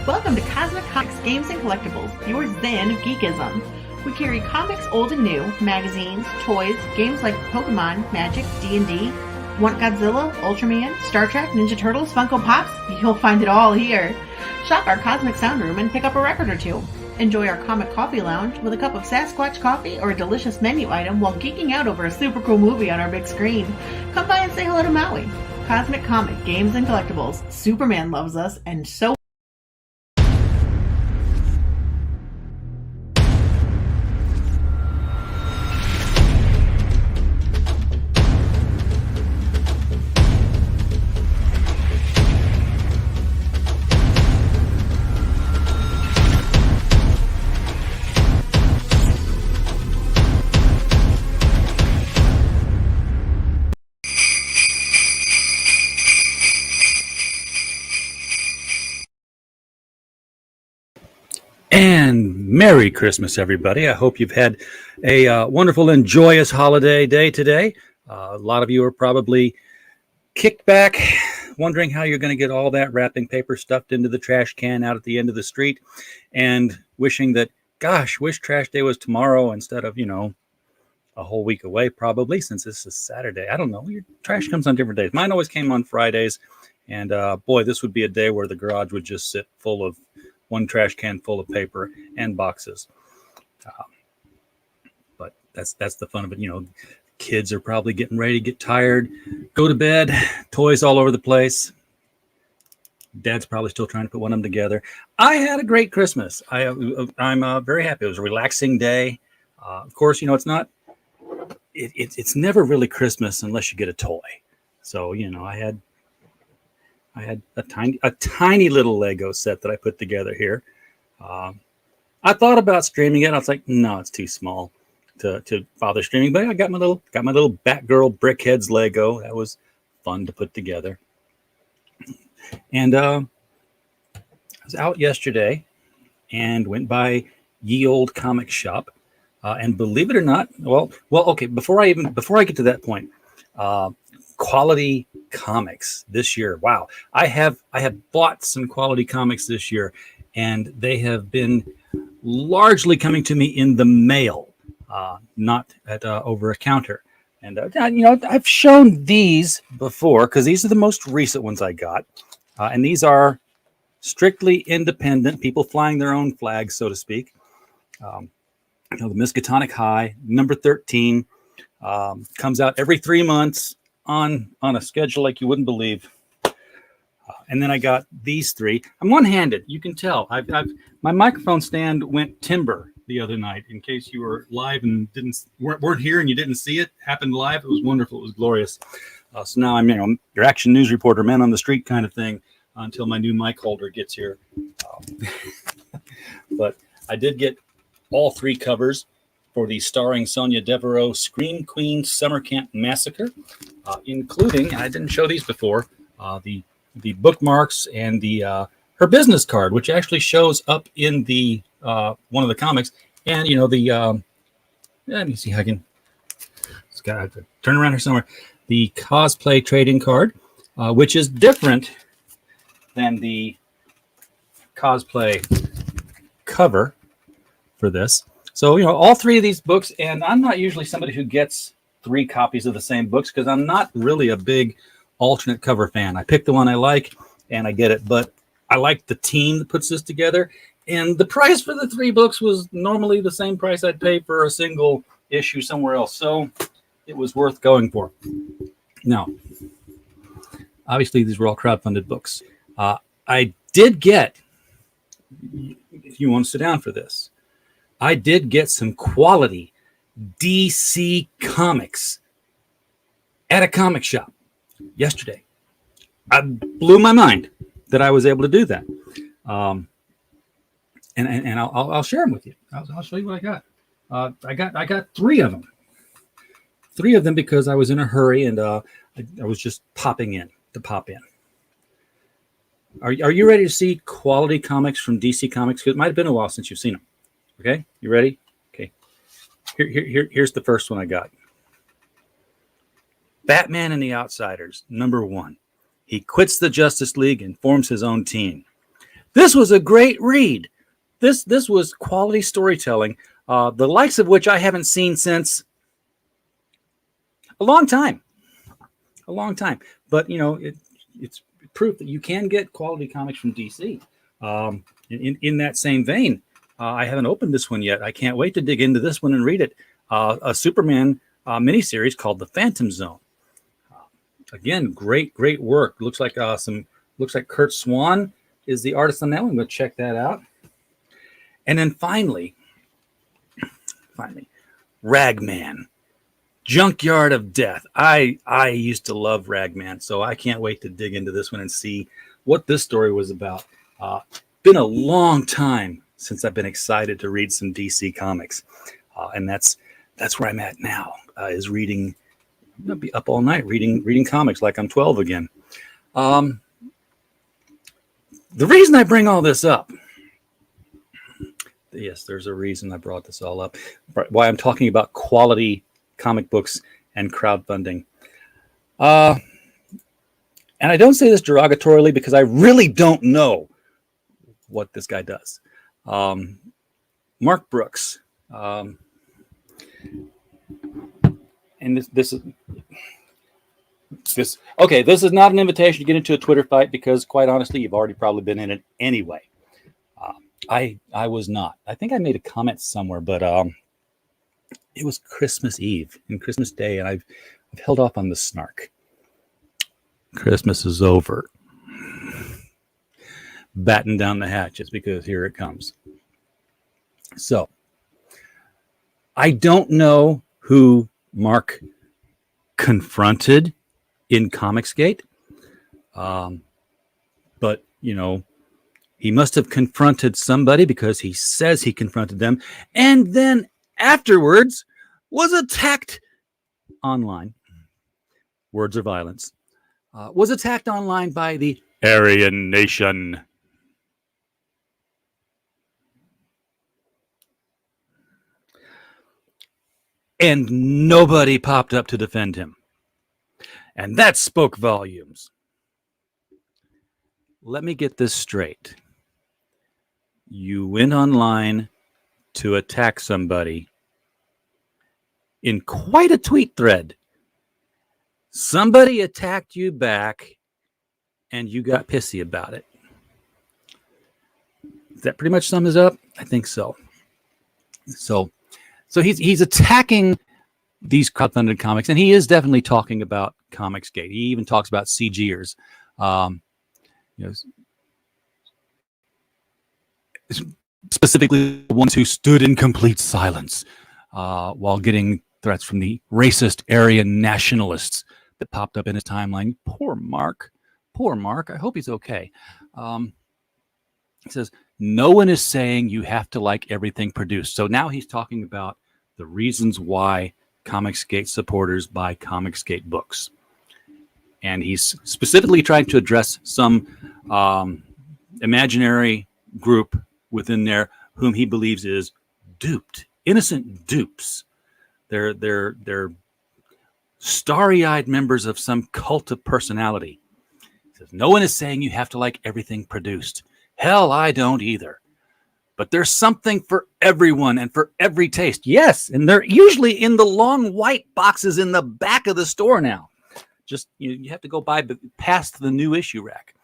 Welcome to Cosmic Comics Games and Collectibles, your zen of geekism. We carry comics old and new, magazines, toys, games like Pokemon, Magic, D&D. Want Godzilla, Ultraman, Star Trek, Ninja Turtles, Funko Pops? You'll find it all here. Shop our Cosmic Sound Room and pick up a record or two. Enjoy our Comic Coffee Lounge with a cup of Sasquatch coffee or a delicious menu item while geeking out over a super cool movie on our big screen. Come by and say hello to Maui. Cosmic Comic Games and Collectibles. Superman loves us, and so And Merry Christmas, everybody. I hope you've had a wonderful and joyous holiday day today. A lot of you are probably kicked back, wondering how you're going to get all that wrapping paper stuffed into the trash can out at the end of the street, and wishing that, gosh, wish trash day was tomorrow instead of, a whole week away probably, since this is Saturday. I don't know. Your trash comes on different days. Mine always came on Fridays, and boy, this would be a day where the garage would just sit full of one trash can full of paper and boxes. But that's the fun of it. Kids are probably getting ready to get tired, go to bed, toys all over the place. Dad's probably still trying to put one of them together. I had a great Christmas. I'm very happy. It was a relaxing day. Of course, it's never really Christmas unless you get a toy. So, I had a tiny little Lego set that I put together here. I thought about streaming it. I was like, no, it's too small to bother streaming. But I got my little Batgirl Brickheads Lego. That was fun to put together. And I was out yesterday and went by Ye Old Comic Shop. And believe it or not, okay. Before I get to that point, quality comics this year. Wow. I have bought some quality comics this year, and they have been largely coming to me in the mail, not at over a counter. And I've shown these before because these are the most recent ones I got, and these are strictly independent people flying their own flags, so to speak. The Miskatonic High number 13 comes out every 3 months. On a schedule like you wouldn't believe. And then I got these three. I'm one-handed. You can tell. My microphone stand went timber the other night. In case you were live and weren't here and you didn't see it, happened live. It was wonderful. It was glorious. So now I'm your action news reporter, man on the street kind of thing until my new mic holder gets here. But I did get all three covers for the starring Sonia Devereaux Scream Queen Summer Camp Massacre, including, and I didn't show these before, the bookmarks and the her business card, which actually shows up in the one of the comics, and let me see how I can. It's got to turn around here somewhere. The cosplay trading card, which is different than the cosplay cover for this. So, all three of these books, and I'm not usually somebody who gets 3 copies of the same books because I'm not really a big alternate cover fan. I pick the one I like and I get it, but I like the team that puts this together. And the price for the 3 books was normally the same price I'd pay for a single issue somewhere else. So it was worth going for. Now, obviously, these were all crowdfunded books. I did get, if you want to sit down for this, I did get some quality DC comics at a comic shop yesterday. I blew my mind that I was able to do that. And I'll share them with you. I'll show you what I got. I got 3 of them. 3 of them because I was in a hurry and I was just popping in to pop in. Are you ready to see quality comics from DC Comics? Because it might have been a while since you've seen them. Okay, you ready? Okay. Here's the first one I got. Batman and the Outsiders, number 1. He quits the Justice League and forms his own team. This was a great read. This was quality storytelling, the likes of which I haven't seen since a long time. A long time. But, you know, it's proof that you can get quality comics from DC. In that same vein, I haven't opened this one yet. I can't wait to dig into this one and read it. A Superman miniseries called The Phantom Zone. Again, great work. Looks like Kurt Swan is the artist on that one. Go check that out. And then finally, Ragman, Junkyard of Death. I used to love Ragman, so I can't wait to dig into this one and see what this story was about. Been a long time since I've been excited to read some DC comics, and that's where I'm at now. Is reading. I'm gonna be up all night reading comics like I'm 12 again. The reason I bring all this up. Yes, there's a reason I brought this all up. Why I'm talking about quality comic books and crowdfunding. And I don't say this derogatorily because I really don't know what this guy does. Mark Brooks. And this is not an invitation to get into a Twitter fight because, quite honestly, you've already probably been in it anyway. I was not. I think I made a comment somewhere, but it was Christmas Eve and Christmas Day, and I've held off on the snark. Christmas is over. Batten down the hatches because here it comes. So, I don't know who Mark confronted in Comicsgate, but, you know, he must have confronted somebody because he says he confronted them and then afterwards was attacked online. Words of violence. Was attacked online by the Aryan Nation. And nobody popped up to defend him. And that spoke volumes. Let me get this straight. You went online to attack somebody in quite a tweet thread. Somebody attacked you back and you got pissy about it. That pretty much sums it up? I think so. So he's attacking these crowdfunded comics, and he is definitely talking about Comicsgate. He even talks about CGers. Specifically the ones who stood in complete silence while getting threats from the racist Aryan nationalists that popped up in his timeline. Poor Mark. I hope he's okay. He says, no one is saying you have to like everything produced. So now he's talking about the reasons why Comicsgate supporters buy Comicsgate books. And he's specifically trying to address some imaginary group within there whom he believes is duped, innocent dupes. They're starry-eyed members of some cult of personality. He says, no one is saying you have to like everything produced. Hell, I don't either. But there's something for everyone and for every taste. Yes, and they're usually in the long white boxes in the back of the store now. Just you have to go by past the new issue rack.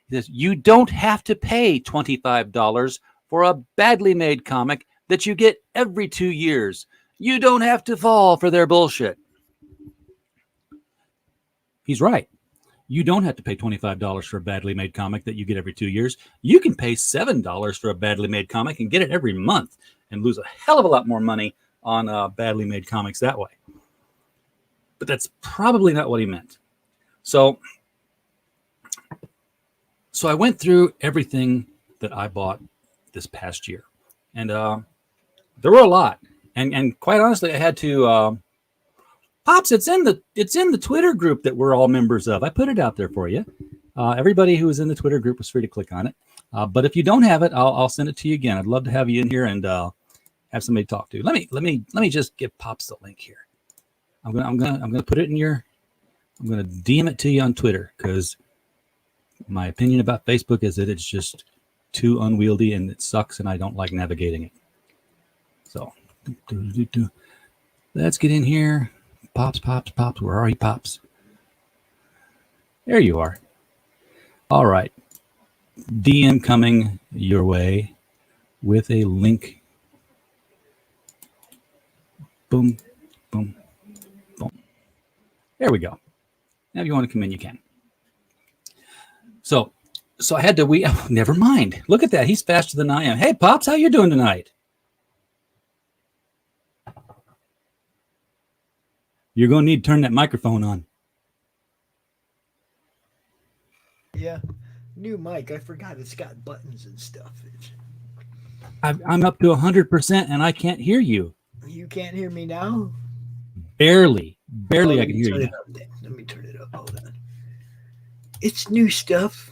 He says, you don't have to pay $25 for a badly made comic that you get every 2 years. You don't have to fall for their bullshit. He's right. You don't have to pay $25 for a badly made comic that you get every 2 years. You can pay $7 for a badly made comic and get it every month and lose a hell of a lot more money on badly made comics that way. But that's probably not what he meant. So I went through everything that I bought this past year. And there were a lot. And quite honestly, I had to... Pops, it's in the Twitter group that we're all members of. I put it out there for you. Everybody who was in the Twitter group was free to click on it. But if you don't have it, I'll send it to you again. I'd love to have you in here and have somebody to talk to. Let me just give Pops the link here. I'm gonna put it in your. I'm gonna DM it to you on Twitter because my opinion about Facebook is that it's just too unwieldy and it sucks, and I don't like navigating it. So let's get in here. Pops. Where are you, Pops? There you are. All right. DM coming your way with a link. Boom, boom, boom. There we go. Now if you want to come in, you can. So I had to never mind. Look at that. He's faster than I am. Hey, Pops, how you doing tonight? You're going to need to turn that microphone on. Yeah. New mic. I forgot it's got buttons and stuff. I'm up to 100% and I can't hear you. You can't hear me now? Barely I can hear you. Let me turn it up. Hold on. It's new stuff.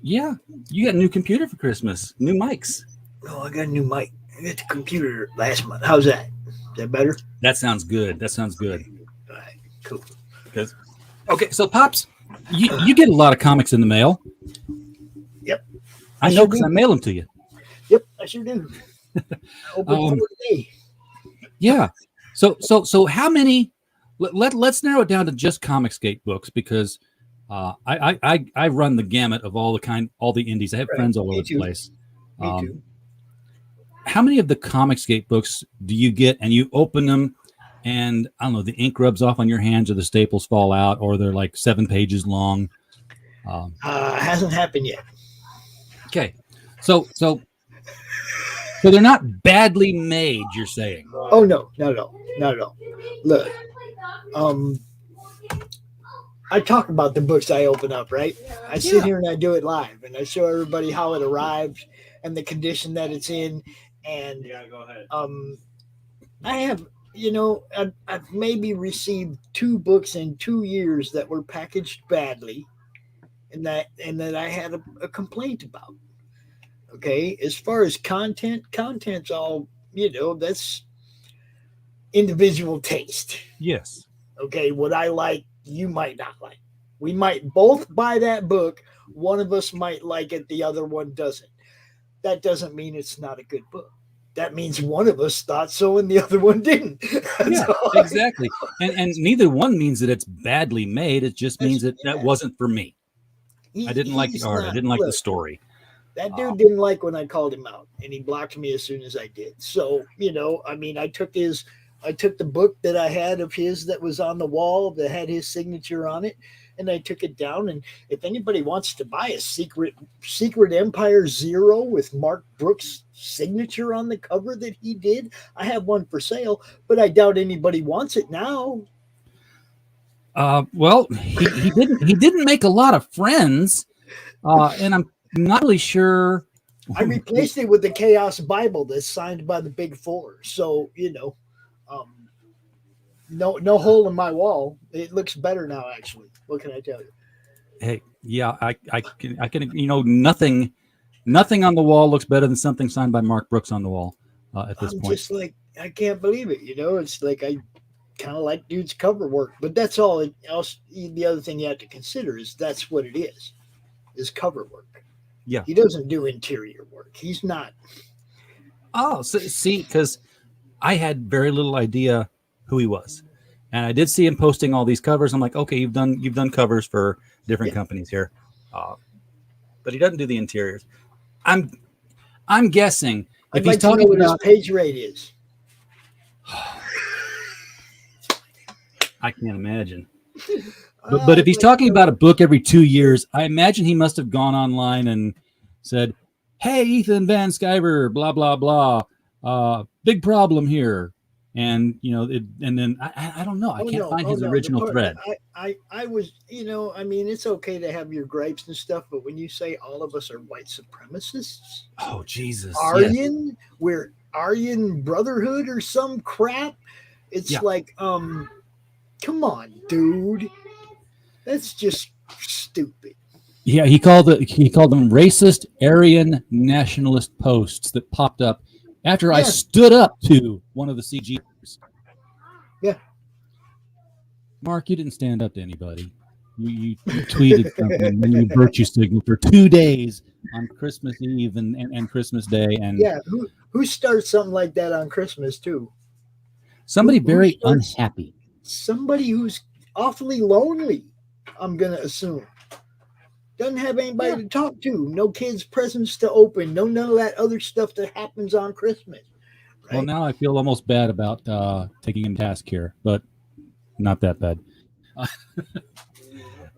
Yeah, you got a new computer for Christmas. New mics. Oh, I got a new mic. I got the computer last month. How's that? Is that better? That sounds good. All right, cool. Okay, so Pops, you get a lot of comics in the mail. Yep. I know because I mail them to you. Yep, I sure do. I opened today. Yeah. So how many? Let's narrow it down to just Comicsgate books because I run the gamut of all the indies. I have friends all over the place. Me too. How many of the Comicsgate books do you get and you open them and I don't know, the ink rubs off on your hands or the staples fall out or they're like 7 pages long? Hasn't happened yet. Okay. So they're not badly made, you're saying? Oh no, not at all. Look, I talk about the books I open up, right? I sit here and I do it live, and I show everybody how it arrived and the condition that it's in. And go ahead. I have, I've maybe received 2 books in 2 years that were packaged badly, and that I had a complaint about. Okay, as far as content's all, that's individual taste. Yes. Okay, what I like, you might not like. We might both buy that book. One of us might like it, the other one doesn't. That doesn't mean it's not a good book. That means one of us thought so and the other one didn't. Yeah, exactly. And neither one means that it's badly made. It just means that wasn't for me. I didn't like the art. I didn't like the story. That dude didn't like when I called him out, and he blocked me as soon as I did. So, I took the book that I had of his that was on the wall that had his signature on it, and I took it down. And if anybody wants to buy a Secret Empire Zero with Mark Brooks' signature on the cover that he did, I have one for sale, but I doubt anybody wants it now. Well, he didn't make a lot of friends, and I'm not really sure. I replaced it with the Chaos Bible that's signed by the Big Four. So, no hole in my wall. It looks better now, actually. What can I tell you? Hey, yeah, I can, nothing on the wall looks better than something signed by Mark Brooks on the wall at this point. Just like, I can't believe it. It's like, I kind of like dude's cover work, but that's all else. The other thing you have to consider is that's what it is cover work. Yeah. He doesn't do interior work. He's not. Oh, so, see, because I had very little idea who he was. And I did see him posting all these covers. I'm like, okay, you've done covers for different companies here. But he doesn't do the interiors. I'm guessing I'd like to know what his page rate is. I can't imagine. But if he's talking about a book every 2 years, I imagine he must have gone online and said, "Hey, Ethan Van Sciver, blah blah blah, big problem here," and and then I don't know. I can't find his original thread. I was, it's okay to have your gripes and stuff, but when you say all of us are white supremacists, oh Jesus, Aryan, we're Aryan Brotherhood or some crap. It's like, come on, dude. That's just stupid. Yeah, he called them racist Aryan nationalist posts that popped up after I stood up to one of the CGs. Yeah. Mark, you didn't stand up to anybody. You tweeted something and you virtue signaled for 2 days on Christmas Eve and Christmas Day, and Yeah, who starts something like that on Christmas too? somebody Who very starts- unhappy. Somebody who's awfully lonely, I'm gonna assume. Doesn't have anybody Yeah. to talk to. No kids' presents to open. No none of that other stuff that happens on Christmas. Right? Well, now I feel almost bad about taking him task here, but not that bad.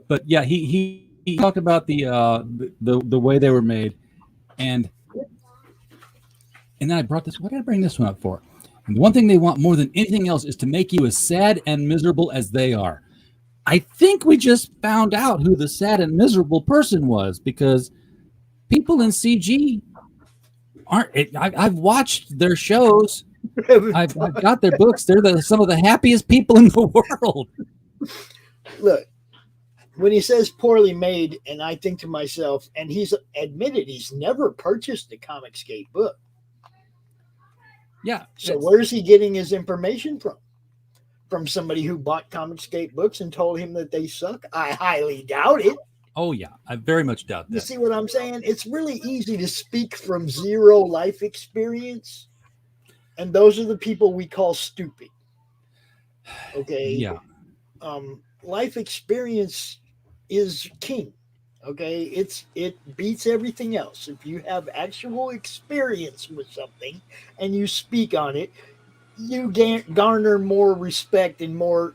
But yeah, he talked about the way they were made, and then I brought this. What did I bring this one up for? And the one thing they want more than anything else is to make you as sad and miserable as they are. I think we just found out who the sad and miserable person was, because people in CG aren't. I've watched their shows. I've got their books. They're some of the happiest people in the world. Look, when he says poorly made, and I think to myself, and he's admitted he's never purchased a Comicsgate book. Yeah. So where's he getting his information from? From somebody who bought Comicsgate books and told him that they suck? I highly doubt it. Oh yeah, I very much doubt You that. see what I'm saying? It's really easy to speak from zero life experience, and those are the people we call stupid. Okay. Yeah. Life experience is king. Okay, it beats everything else. If you have actual experience with something and you speak on it, you garner more respect and more,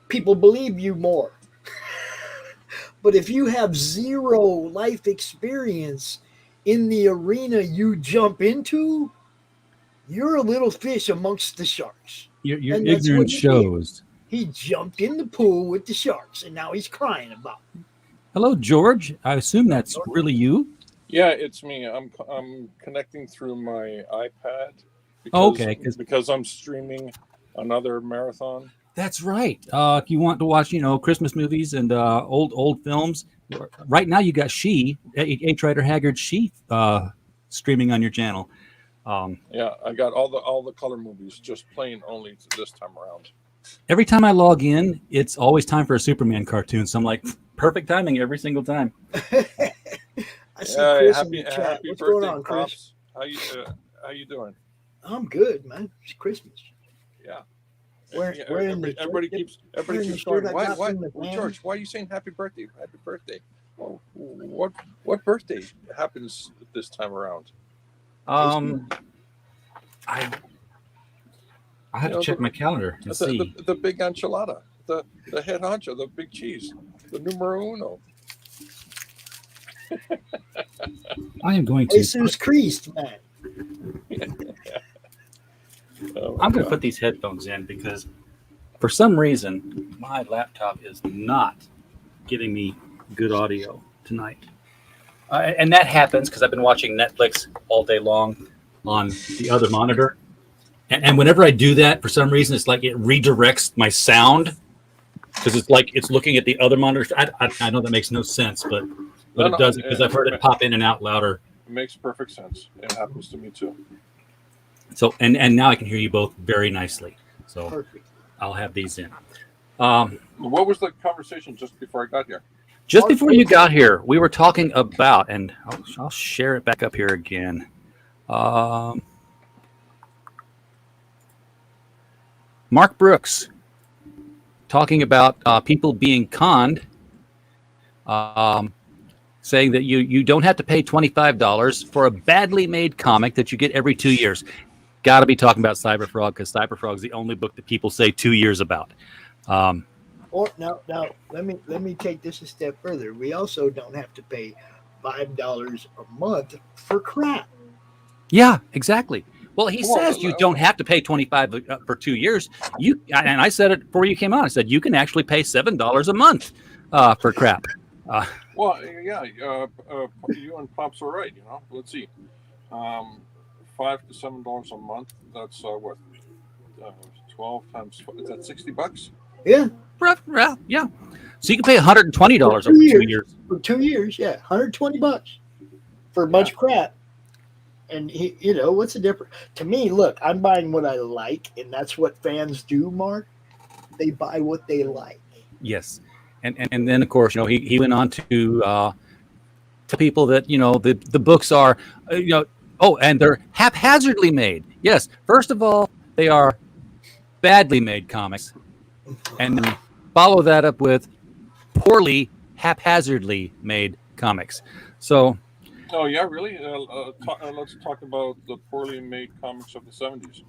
people believe you more. But if you have zero life experience in the arena you jump into, you're a little fish amongst the sharks. Your And that's ignorance what he shows. He jumped in the pool with the sharks, and now he's crying about it. Hello, George. I assume that's really you. Yeah, it's me. I'm connecting through my iPad. Okay, because I'm streaming another marathon. That's right. If you want to watch, Christmas movies and old films, right now you got H. Rider Haggard's She streaming on your channel. Yeah, I got all the color movies just playing only this time around. Every time I log in, it's always time for a Superman cartoon. So I'm like, perfect timing every single time. I see Chris in happy the chat. happy What's birthday, going on, Chris? Pops. How you doing? I'm good, man. It's Christmas. Yeah. Everybody keeps shirt going. I Why? got Why, from the van. George? Why are you saying happy birthday? Happy birthday. Oh, what birthday happens this time around? I have to check my calendar and see. The big enchilada, the head honcho, the big cheese, the numero uno. I am going to. Jesus Christ, man. I'm going to put these headphones in because for some reason my laptop is not giving me good audio tonight. And that happens because I've been watching Netflix all day long on the other monitor. And whenever I do that, for some reason, it's like it redirects my sound because it's like it's looking at the other monitor. I know that makes no sense, but it does it because I've heard it pop in and out louder. It makes perfect sense. It happens to me too. So and now I can hear you both very nicely. So Perfect. I'll have these in. What was the conversation just before I got here? Just before you got here, we were talking about, and I'll share it back up here again. Mark Brooks talking about people being conned, saying that you don't have to pay $25 for a badly made comic that you get every 2 years. Got to be talking about Cyberfrog because Cyberfrog is the only book that people say 2 years about. Or now, let me take this a step further. We also don't have to pay $5 a month for crap. Yeah, exactly. Well, he says you don't have to pay $25 for 2 years. And I said it before you came on. I said you can actually pay $7 a month for crap. Well, yeah, you and Pops are right. Let's see, $5 to $7 a month. That's what 12 times. Is that $60? Yeah. Yeah. So you can pay $120 over 2 years. For 2 years, yeah, $120 for a bunch of crap. And what's the difference? To me, look, I'm buying what I like, and that's what fans do, Mark. They buy what they like. Yes. And then of course, he went on to people that the books are and they're haphazardly made. Yes, first of all, they are badly made comics, and then follow that up with poorly, haphazardly made comics. So, Oh yeah, really? Let's talk about the poorly made comics of the 70s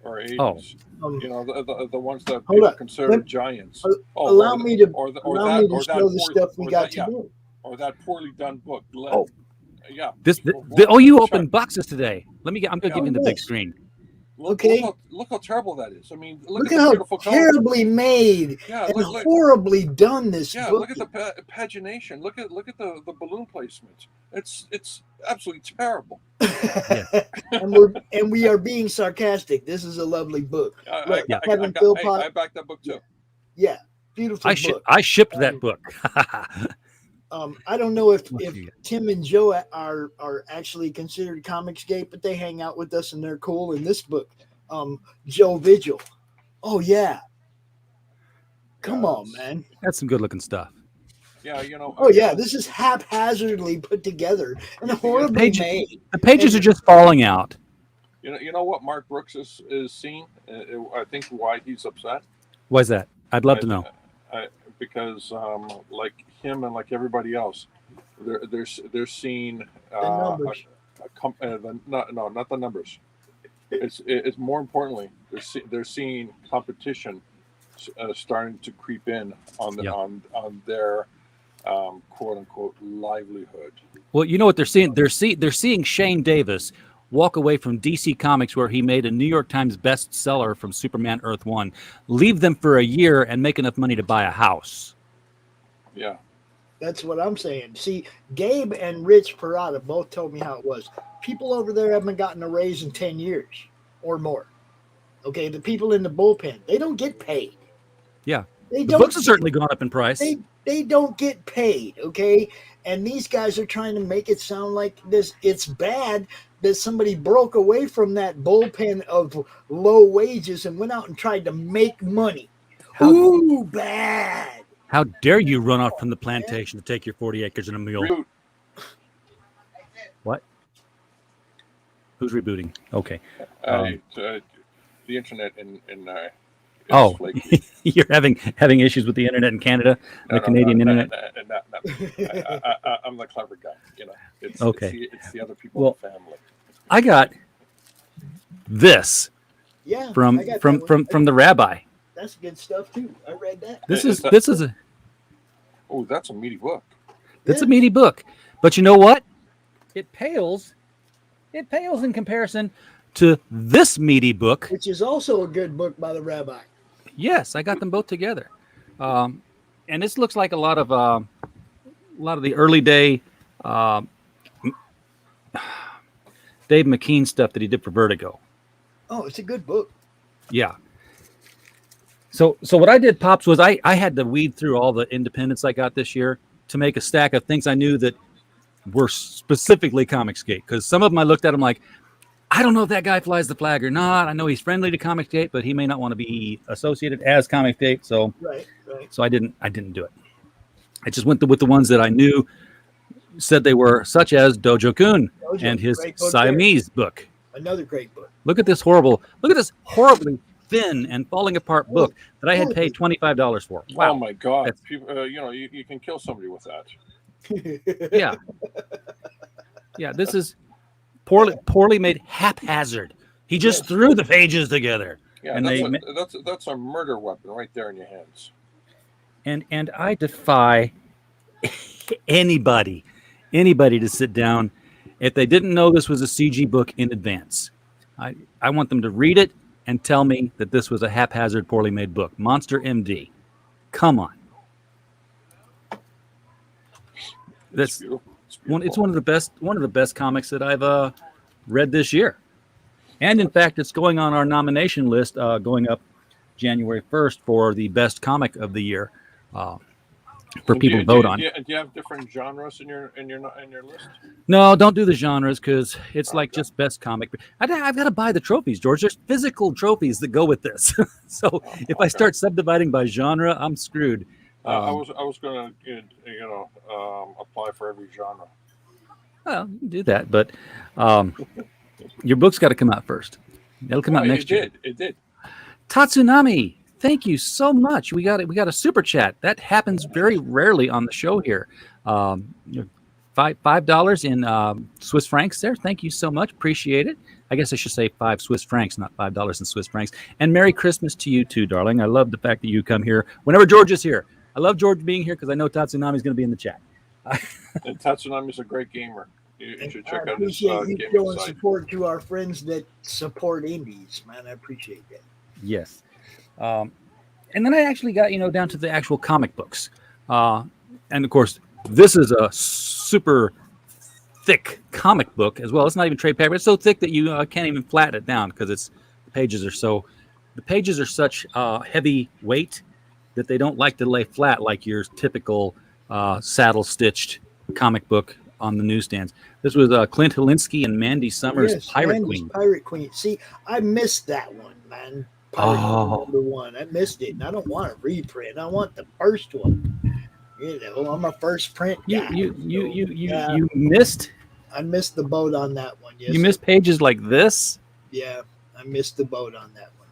or 80s. Oh. The ones that Hold people up. consider giants. Allow me to or show the stuff we got to do. Or that poorly done book. Oh. Yeah. You opened boxes today. I'm gonna give you the big screen. Look how terrible that is. I mean, look at the how beautiful terribly made and horribly done this book. Look at the pagination. Look at the balloon placement. It's absolutely terrible. and we are being sarcastic. This is a lovely book. I backed that book too. Yeah, beautiful book. I shipped that book. I don't know if Tim and Joe are actually considered Comicsgate, but they hang out with us and they're cool. In this book, Joe Vigil. Oh yeah, come on, man. That's some good looking stuff. Yeah, Oh yeah, this is haphazardly put together and horribly made. The pages are just falling out. You know what Mark Brooks is seeing? I think why he's upset. Why is that? I'd love to know. Because like him and like everybody else, they're seeing the numbers. Not the numbers. It's more importantly they're seeing competition starting to creep in on their quote unquote livelihood. Well, you know what they're seeing? They're seeing Shane Davis walk away from DC Comics, where he made a New York Times bestseller from Superman Earth 1, leave them for a year and make enough money to buy a house. Yeah. That's what I'm saying. See, Gabe and Rich Parada both told me how it was. People over there haven't gotten a raise in 10 years or more. Okay, the people in the bullpen, they don't get paid. Yeah. The books have certainly gone up in price. They don't get paid, okay? And these guys are trying to make it sound like it's bad that somebody broke away from that bullpen of low wages and went out and tried to make money. Bad. How dare you run off from the plantation to take your 40 acres and a mule? What? Who's rebooting? Okay. The internet in you're having issues with the internet in Canada, the Canadian internet. I'm the clever guy, It's the other people in the family. I got this. Yeah. From the rabbi. That's good stuff too. I read that. This is a. Oh, that's a meaty book. That's a meaty book, but you know what? It pales in comparison to this meaty book, which is also a good book by the rabbi. Yes, I got them both together, and this looks like a lot of the early day Dave McKean stuff that he did for Vertigo. Oh, it's a good book. Yeah. So what I did, Pops, was I had to weed through all the independents I got this year to make a stack of things I knew that were specifically Comicsgate, because some of them I looked at them like, I don't know if that guy flies the flag or not. I know he's friendly to Comicsgate, but he may not want to be associated as Comicsgate. So, right. So I didn't do it. I just went with the ones that I knew said they were, such as Dojo Kun and his Siamese book. Another great book. Look at this horribly thin and falling apart book that I had paid $25 for. Wow! Oh my God! People, you can kill somebody with that. Yeah. This is poorly made, haphazard. He just threw the pages together. Yeah, and that's a murder weapon right there in your hands. And I defy anybody to sit down if they didn't know this was a CG book in advance. I want them to read it and tell me that this was a haphazard, poorly made book. Monster MD. Come on. That's it's one of the best comics that I've read this year. And in fact, it's going on our nomination list going up January 1st for the best comic of the year for people to vote on. Do you have different genres in your list? No, don't do the genres because it's like just best comic. I've got to buy the trophies, George. There's physical trophies that go with this. So if I start subdividing by genre, I'm screwed. I was going to apply for every genre. Well, you can do that, but your book's got to come out first. It'll come out next year. It did. Tatsunami, thank you so much. We got a super chat. That happens very rarely on the show here. $5 in Swiss francs there. Thank you so much. Appreciate it. I guess I should say 5 Swiss francs, not $5 in Swiss francs. And Merry Christmas to you too, darling. I love the fact that you come here whenever George is here. I love George being here because I know Tatsunami is going to be in the chat. And Tatsunami is a great gamer. You should check out his you gaming showing site. support to our friends that support indies, man. I appreciate that. Yes. And then I actually got, down to the actual comic books. And of course, this is a super thick comic book as well. It's not even trade paper. It's so thick that you can't even flatten it down because the pages are such heavy weight that they don't like to lay flat like your typical saddle stitched comic book on the newsstands. This was Clint Helinski and Mandy Summers' Pirate Queen. Pirate Queen. See, I missed that one, man. Pirate Queen #1. I missed it, and I don't want a reprint. I want the first one. I'm a first print guy. You missed. I missed the boat on that one. Yes, you missed pages like this. Yeah, I missed the boat on that one.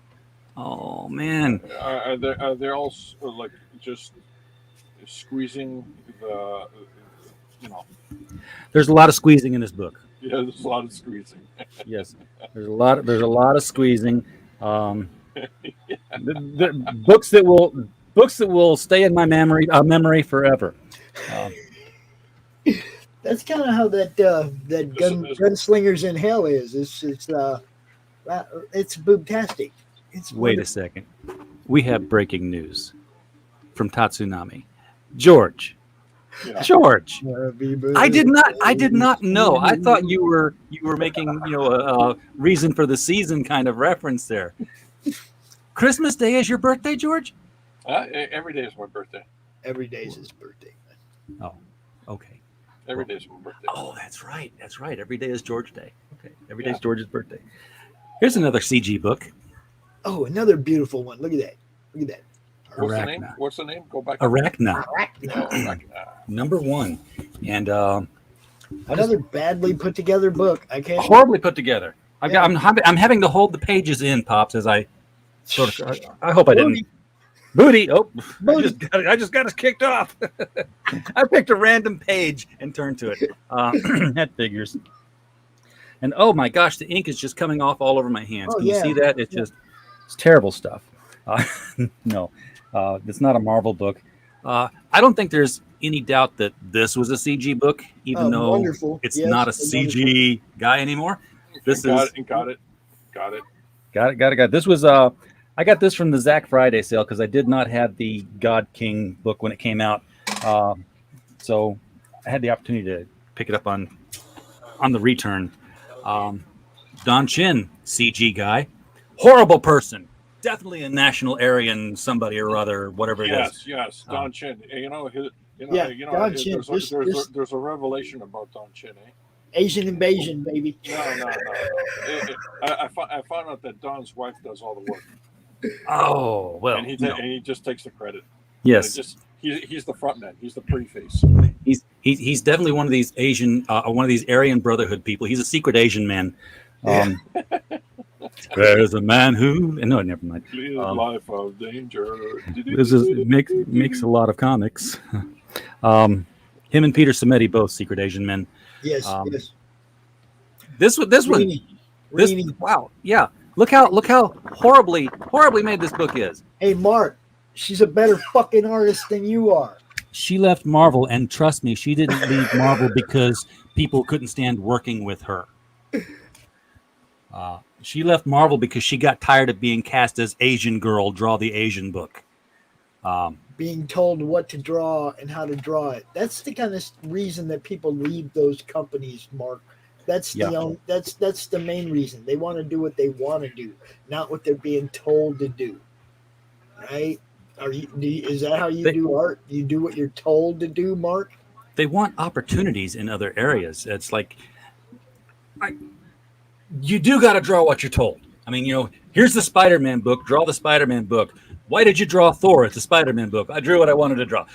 Oh man. Are they all like just squeezing the? There's a lot of squeezing in this book. Yeah, there's a lot of squeezing. Yes, there's a lot of squeezing. The books that will stay in my memory forever. That's kind of how that Gunslingers in Hell is. It's boobtastic. Wait a second. We have breaking news from Tatsunami. George. Yeah. George, I did not know. I thought you were making a reason for the season kind of reference there. Christmas Day is your birthday, George? Every day is my birthday. Every day is his birthday. Oh, okay. Every day is my birthday. Oh, that's right. Every day is George Day. Okay, every day is George's birthday. Here's another CG book. Oh, another beautiful one. Look at that. What's the name? Go back. Arachna. Arachna. #1, and another badly put together book. I can't. Horribly put together. I'm having to hold the pages in, Pops, as I sort of. I hope I didn't. Booty. Oh, Booty. I just got us kicked off. I picked a random page and turned to it. That figures. And oh my gosh, the ink is just coming off all over my hands. Can you see that? It's terrible stuff. No, it's not a Marvel book. I don't think there's any doubt that this was a CG book, even though it's not a CG guy anymore. Got it. This was I got this from the Zack Friday sale because I did not have the God King book when it came out, so I had the opportunity to pick it up on the return. Don Chin, CG guy, horrible person. Definitely a national Aryan somebody or other, whatever it is. Yes, Don Chin. Don Chin. There's a revelation about Don Chin, eh? Asian invasion, baby. No. I found out that Don's wife does all the work. Oh well, and he just takes the credit. Yes, he's the front man. He's the pretty face. He's definitely one of these Asian, one of these Aryan Brotherhood people. He's a secret Asian man. There's a man who no, never mind. Life of danger. This makes a lot of comics. Him and Peter Samedi, both secret Asian men. Yes. This one. Wow. Yeah. Look how horribly made this book is. Hey, Mark, she's a better fucking artist than you are. She left Marvel, and trust me, she didn't leave Marvel because people couldn't stand working with her. She left Marvel because she got tired of being cast as Asian girl, draw the Asian book. Being told what to draw and how to draw it. That's the kind of reason that people leave those companies, Mark. That's the main reason. They want to do what they want to do, not what they're being told to do. Right? Is that how you do art? You do what you're told to do, Mark? They want opportunities in other areas. It's like you do got to draw what you're told. I mean, here's the Spider-Man book. Draw the Spider-Man book. Why did you draw Thor? It's a Spider-Man book. I drew what I wanted to draw.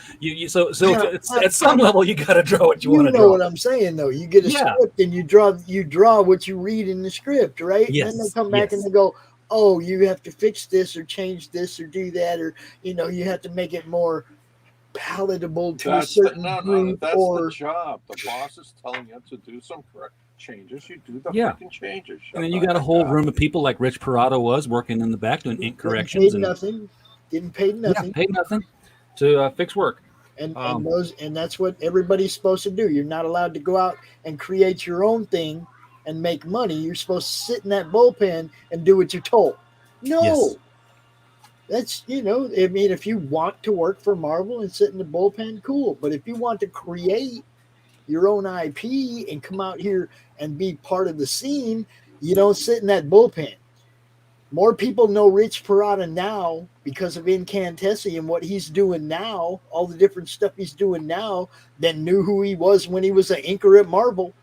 So it's, at some level, you got to draw what you want to know draw. what I'm saying, though. You get a script and you draw what you read in the script, right? Yes, And then they come back and they go, oh, you have to fix this or change this or do that, or you have to make it more palatable to a certain group. That's or the job. The boss is telling you to do some correct changes. You do the freaking changes. And then you got a whole room of people like Rich Parado was working in the back doing ink corrections. Getting paid nothing. Yeah, paid nothing to fix work. And that's what everybody's supposed to do. You're not allowed to go out and create your own thing and make money. You're supposed to sit in that bullpen and do what you're told. No. Yes. That's, I mean, if you want to work for Marvel and sit in the bullpen, cool. But if you want to create your own IP and come out here and be part of the scene, you don't sit in that bullpen. More people know Rich Parada now because of Incantessi and what he's doing now, all the different stuff he's doing now, than knew who he was when he was an inker at Marvel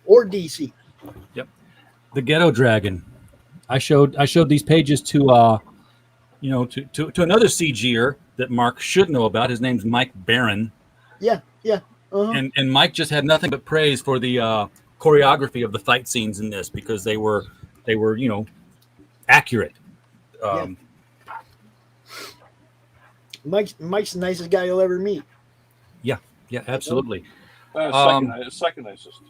or DC. Yep. The Ghetto Dragon. I showed these pages to another CGer that Mark should know about. His name's Mike Barron. Yeah. Uh-huh. And Mike just had nothing but praise for the choreography of the fight scenes in this because they were accurate. Mike's the nicest guy you'll ever meet. Yeah, absolutely. Second nicest.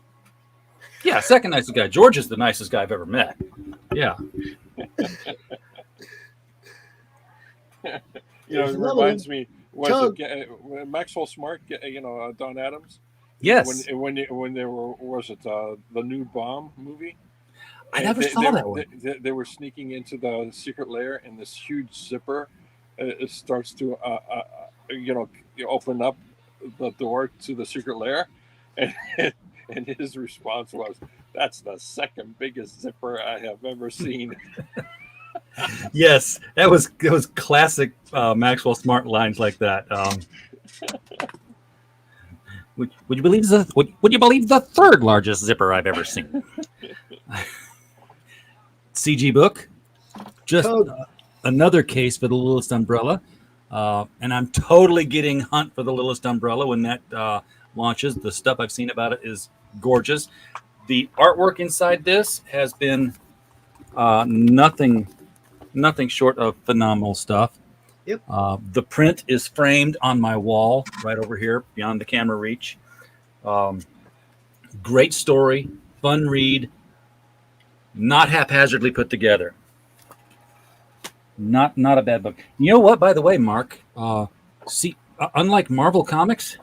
Yeah, second nicest guy. George is the nicest guy I've ever met. Yeah. It reminds me. Maxwell Smart? Don Adams. Yes. When they were, was it the new Bomb movie? I never saw that one. They were sneaking into the secret lair, and this huge zipper it starts to open up the door to the secret lair, and his response was, "That's the second biggest zipper I have ever seen." Yes, that was classic Maxwell Smart lines like that. Would you believe the third largest zipper I've ever seen? CG book, just another case for the Littlest Umbrella, and I'm totally getting Hunt for the Littlest Umbrella when that launches. The stuff I've seen about it is gorgeous. The artwork inside this has been nothing short of phenomenal stuff. Yep. The print is framed on my wall right over here beyond the camera reach. Great story, fun read, not haphazardly put together. Not a bad book. You know what, by the way, Mark? Unlike Marvel Comics,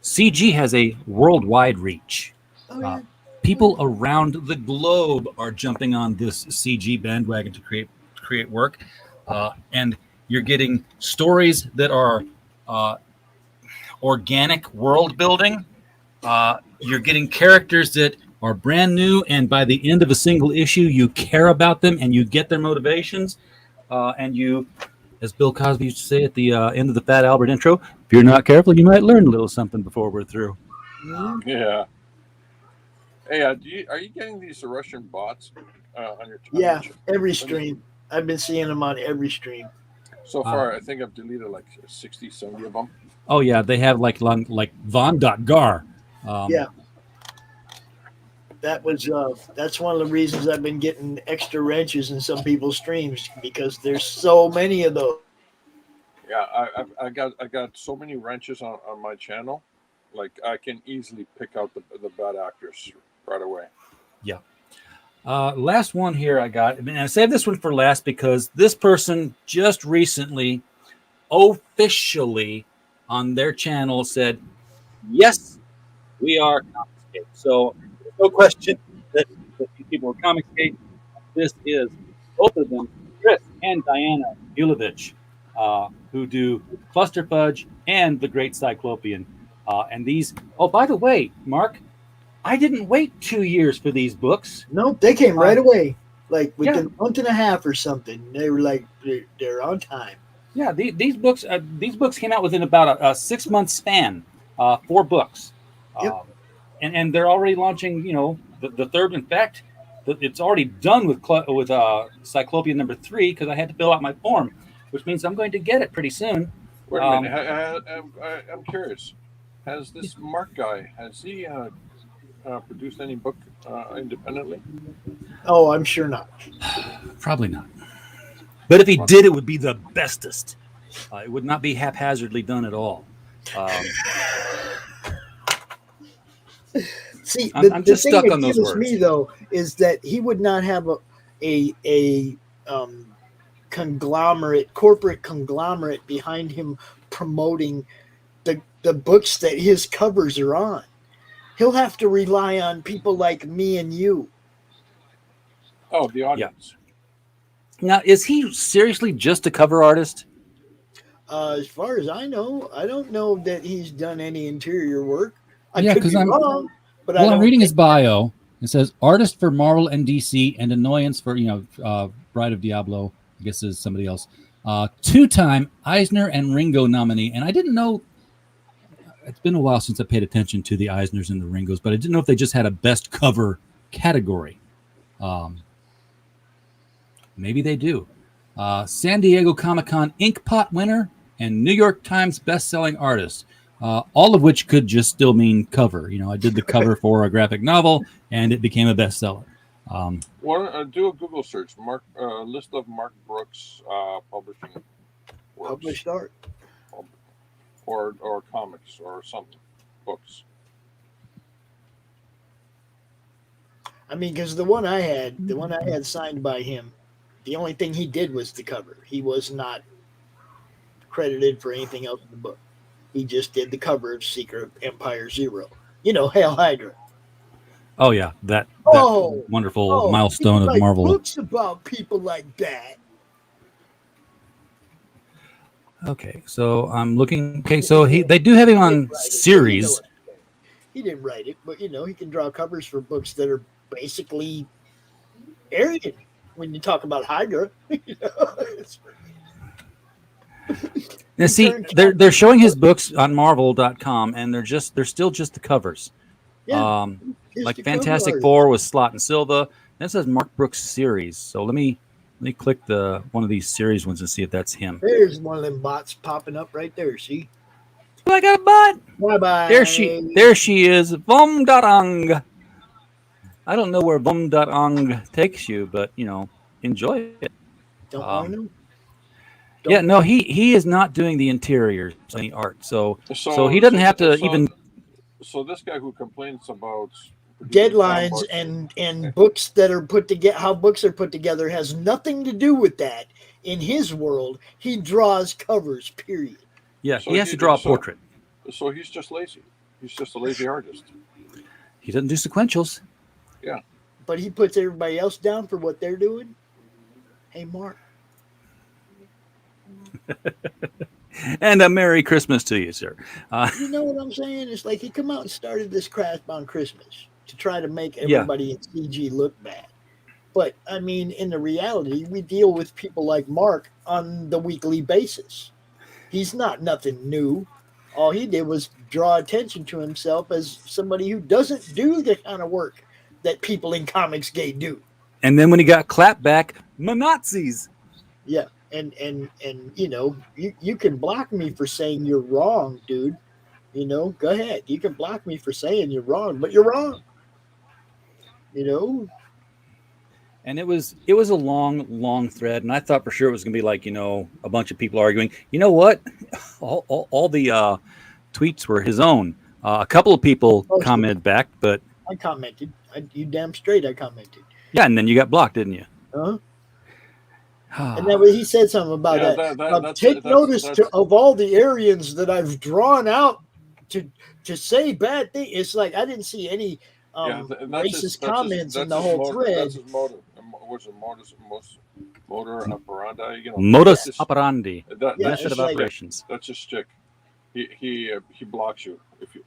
CG has a worldwide reach. Oh, yeah. People around the globe are jumping on this CG bandwagon to create work, and you're getting stories that are organic world building. You're getting characters that are brand new, and by the end of a single issue, you care about them and you get their motivations. And you, as Bill Cosby used to say at the end of the Fat Albert intro, if you're not careful, you might learn a little something before we're through. Yeah. Hey, are you getting these Russian bots on your channel? Yeah, every stream. I've been seeing them on every stream. So far, I think I've deleted like 60, 70 of them. Oh, yeah, they have like Von.Gar. Yeah. That's one of the reasons I've been getting extra wrenches in some people's streams, because there's so many of those. Yeah, I got so many wrenches on my channel, like I can easily pick out the bad actors right away. Yeah. Last one here I got, and I saved this one for last because this person just recently officially on their channel said, yes, we are Comicsgate. So there's no question that these people are Comicsgate. This is both of them, Chris and Diana Yulovich, who do Cluster Fudge and The Great Cyclopean. And these, oh, by the way, Mark, I didn't wait 2 years for these books. Nope, they came right away, like within a month and a half or something. They were like, they're on time. Yeah, these books came out within about a 6 month span, 4 books. Yep. And they're already launching, the third. In fact, it's already done with Cyclopean number 3 because I had to fill out my form. which means I'm going to get it pretty soon. Wait a minute. I'm curious. Has this Mark guy produced any book independently? Oh, I'm sure not. Probably not. But if he did, it would be the bestest. It would not be haphazardly done at all. See, I'm just thing stuck that on those kills words. me though is that he would not have a corporate conglomerate behind him promoting the books that his covers are on. He'll have to rely on people like me and you. Oh, the audience. Now, is he seriously just a cover artist? As far as I know, I don't know that he's done any interior work. I Yeah, could 'cause be I'm- wrong, but Well, I I'm don't reading his think- bio. It says artist for Marvel and DC and annoyance for, Bride of Diablo, I guess is somebody else. 2-time Eisner and Ringo nominee. And I didn't know, it's been a while since I paid attention to the Eisners and the Ringos, but I didn't know if they just had a best cover category. Maybe they do. San Diego Comic-Con Inkpot winner and New York Times best-selling artist. All of which could just still mean cover. I did the cover for a graphic novel, and it became a bestseller. Do a Google search. List of Mark Brooks publishing works, published art. or comics or something, books. I mean, because the one I had signed by him, the only thing he did was the cover. He was not credited for anything else in the book. He just did the cover of Secret Empire Zero. Hail Hydra. Oh yeah, that Oh, wonderful milestone of write Marvel. books about people like that. Okay, so I'm looking. Okay, so they do have him on series. He didn't write it, but he can draw covers for books that are basically Aryan. When you talk about Hydra, Now, see, they're showing his books on Marvel.com, and they're still just the covers. Yeah, Like Fantastic Four with Slott and Silva. That says Mark Brooks series. So let me click one of these series ones and see if that's him. There's one of them bots popping up right there. See? Oh, I got a bot. Bye bye. There she is. Vom.ang. I don't know where Vom.ang takes you, but enjoy it. Don't want to. Yeah, no, he is not doing the interiors, any art. So he doesn't have to even. So this guy who complains about deadlines and books that are put together, how books are put together, has nothing to do with that. In his world, he draws covers. Period. Yeah, he has to draw a portrait. So he's just lazy. He's just a lazy artist. He doesn't do sequentials. Yeah. But he puts everybody else down for what they're doing. Hey, Mark. And a Merry Christmas to you, sir. You know what I'm saying? It's like he come out and started this crap on Christmas to try to make everybody in CG look bad. But, I mean, in the reality, we deal with people like Mark on the weekly basis. He's not nothing new. All he did was draw attention to himself as somebody who doesn't do the kind of work that people in comics gay do. And then when he got clapped back, Nazis. Yeah. And you can block me for saying you're wrong, dude. Go ahead. You can block me for saying you're wrong, but you're wrong. And it was a long thread, and I thought for sure it was going to be like a bunch of people arguing. You know what? All the tweets were his own. A couple of people commented back, but I commented. You damn straight I commented. Yeah, and then you got blocked, didn't you? Huh? And then he said something about that. Take notice of all the Aryans that I've drawn out to say bad things. It's like I didn't see any racist comments in the whole thread. That's his motive. What's motor operandi? Modus operandi. Method of operations. That's his stick. He blocks you if you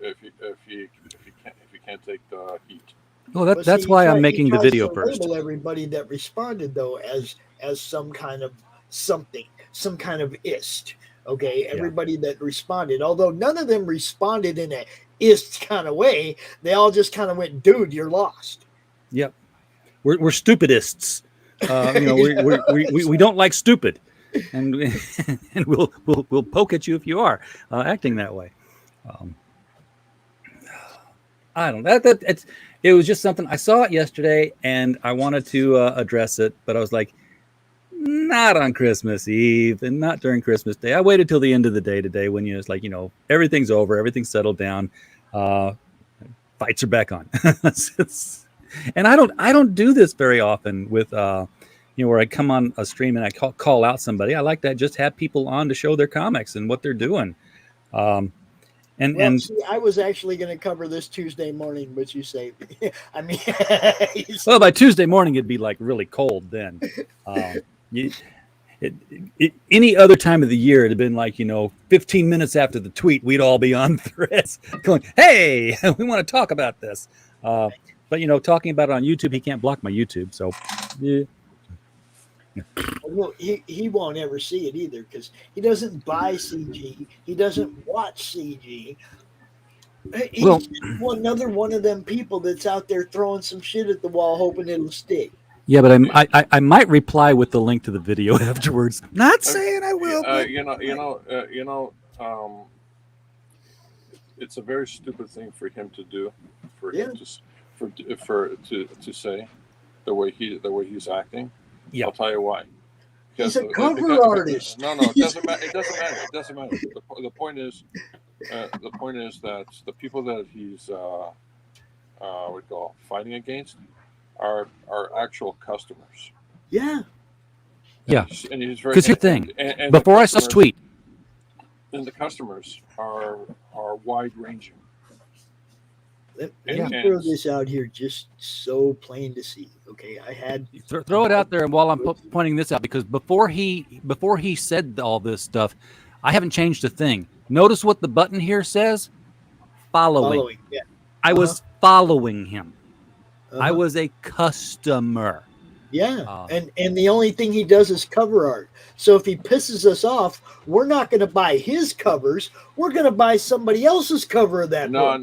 can't take the heat. Well, that's why I'm making the video first. Label everybody that responded though as some kind of something, some kind of ist. Okay, everybody that responded, although none of them responded in a ist kind of way, they all just kind of went, "Dude, you're lost." Yep, we're stupidists. We don't like stupid. and and we'll poke at you if you are acting that way. I don't know. It was just something I saw it yesterday, and I wanted to address it, but I was like, not on Christmas Eve and not during Christmas Day. I waited till the end of the day today when it's like, everything's over, everything's settled down, fights are back on. And I don't do this very often with where I come on a stream and I call out somebody. I like that, just have people on to show their comics and what they're doing. And See, I was actually going to cover this Tuesday morning, but you saved me. I mean, well, by Tuesday morning it'd be like really cold then. Any other time of the year, it'd have been like 15 minutes after the tweet, we'd all be on Threads going, "Hey, we want to talk about this." But talking about it on YouTube, he can't block my YouTube, so yeah. Well, he won't ever see it either because he doesn't buy CG. He doesn't watch CG. He's another one of them people that's out there throwing some shit at the wall, hoping it'll stick. Yeah, but I might reply with the link to the video afterwards. Not saying I will. It's a very stupid thing for him to do, for him to say the way he's acting. Yeah. I'll tell you why. He's a cover artist. No, it doesn't matter. It doesn't matter. The point is that the people that he's fighting against are actual customers. Yeah. Yeah. And he's very. Because here's the thing. And before I saw this tweet, and the customers are wide ranging. Let me throw this out here just so plain to see. Okay, I had throw it out there, and while I'm pointing this out, because before he said all this stuff, I haven't changed a thing. Notice what the button here says: following. Yeah. I was following him. I was a customer. Yeah, and the only thing he does is cover art. So if he pisses us off, we're not going to buy his covers. We're going to buy somebody else's cover of that. No.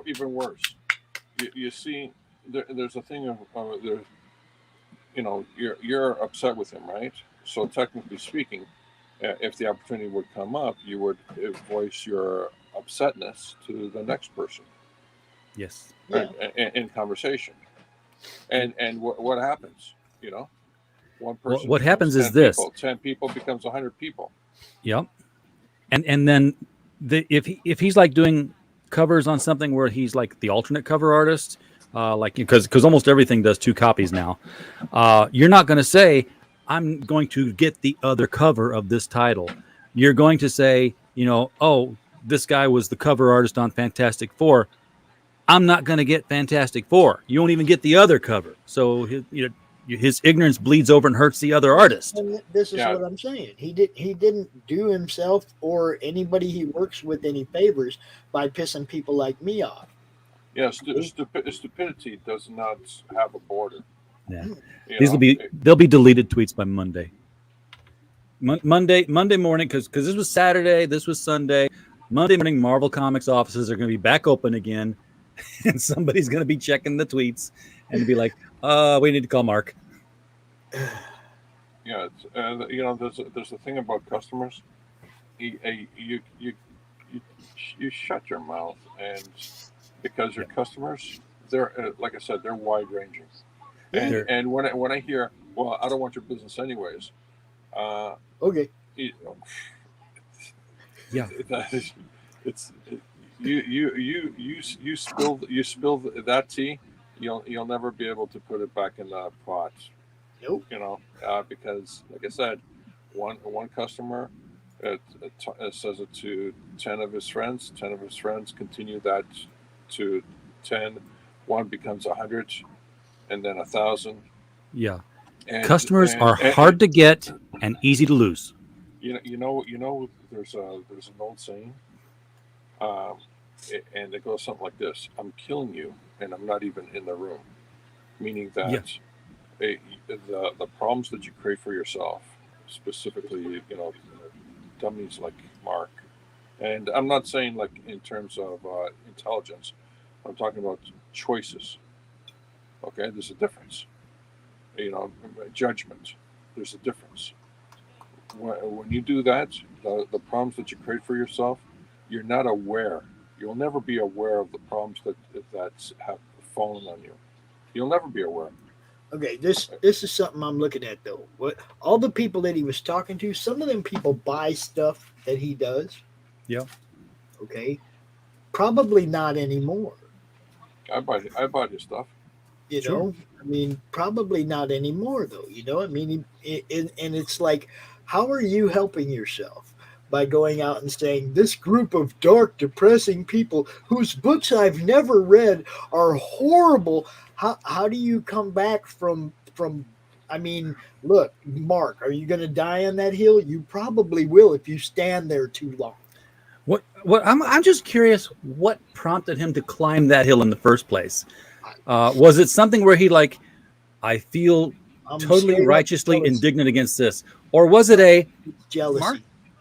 Even worse. You see, there's a thing of you're upset with him, right? So technically speaking, if the opportunity would come up, you would voice your upsetness to the next person. Yes. In conversation. And what happens? One person. What happens is this: 10 people becomes 100 people. Yep. And then if he's like doing covers on something where he's like the alternate cover artist, because almost everything does 2 copies now, you're not going to say, "I'm going to get the other cover of this title." You're going to say, "Oh, this guy was the cover artist on Fantastic Four. I'm not going to get Fantastic Four. You won't even get the other cover." So his ignorance bleeds over and hurts the other artist. And this is what I'm saying. He didn't do himself or anybody he works with any favors by pissing people like me off. Yeah, stupidity does not have a border. Yeah, they'll be deleted tweets by Monday. Monday morning, because this was Saturday, this was Sunday. Monday morning, Marvel Comics offices are going to be back open again. And somebody's going to be checking the tweets and be like, we need to call Mark. Yeah, there's a thing about customers. You shut your mouth, and because you're customers, they're like I said, they're wide ranging. And when I hear, "Well, I don't want your business anyways," okay, yeah, it's. You spill that tea, you'll never be able to put it back in the pot. Nope. Because like I said, one customer says it to 10 of his friends. 10 of his friends continue that to 10. One becomes 100, and then 1,000. Yeah. Customers are hard to get and easy to lose. There's an old saying. And it goes something like this: "I'm killing you, and I'm not even in the room," meaning that the problems that you create for yourself, specifically, dummies like Mark, and I'm not saying like in terms of intelligence. I'm talking about choices. Okay, there's a difference. Judgment. There's a difference. when you do that, the problems that you create for yourself, you're not aware. You'll never be aware of the problems that have fallen on you. You'll never be aware. Okay, this is something I'm looking at though. What all the people that he was talking to, some of them people buy stuff that he does. Yeah. Okay, probably not anymore. I buy his stuff. You Sure. know, I mean, probably not anymore though. You know, I mean, and it's like, how are you helping yourself? By going out and saying this group of dark, depressing people whose books I've never read are horrible. How do you come back from? I mean, look, Mark, are you going to die on that hill? You probably will if you stand there too long. What I'm just curious what prompted him to climb that hill in the first place. Was it something where he like, I feel I'm totally straight up righteously jealous. indignant against this, or was it a Jealousy. Mark?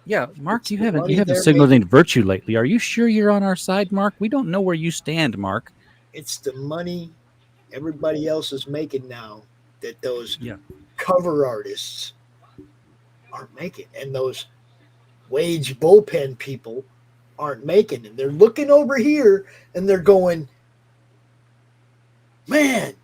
Yeah, Mark, It's you the haven't money they're signaled making. any virtue lately. Are you sure you're on our side, Mark? We don't know where you stand, Mark. It's the money everybody else is making now that those Yeah. cover artists aren't making, and those wage bullpen people aren't making. And they're looking over here and they're going, man,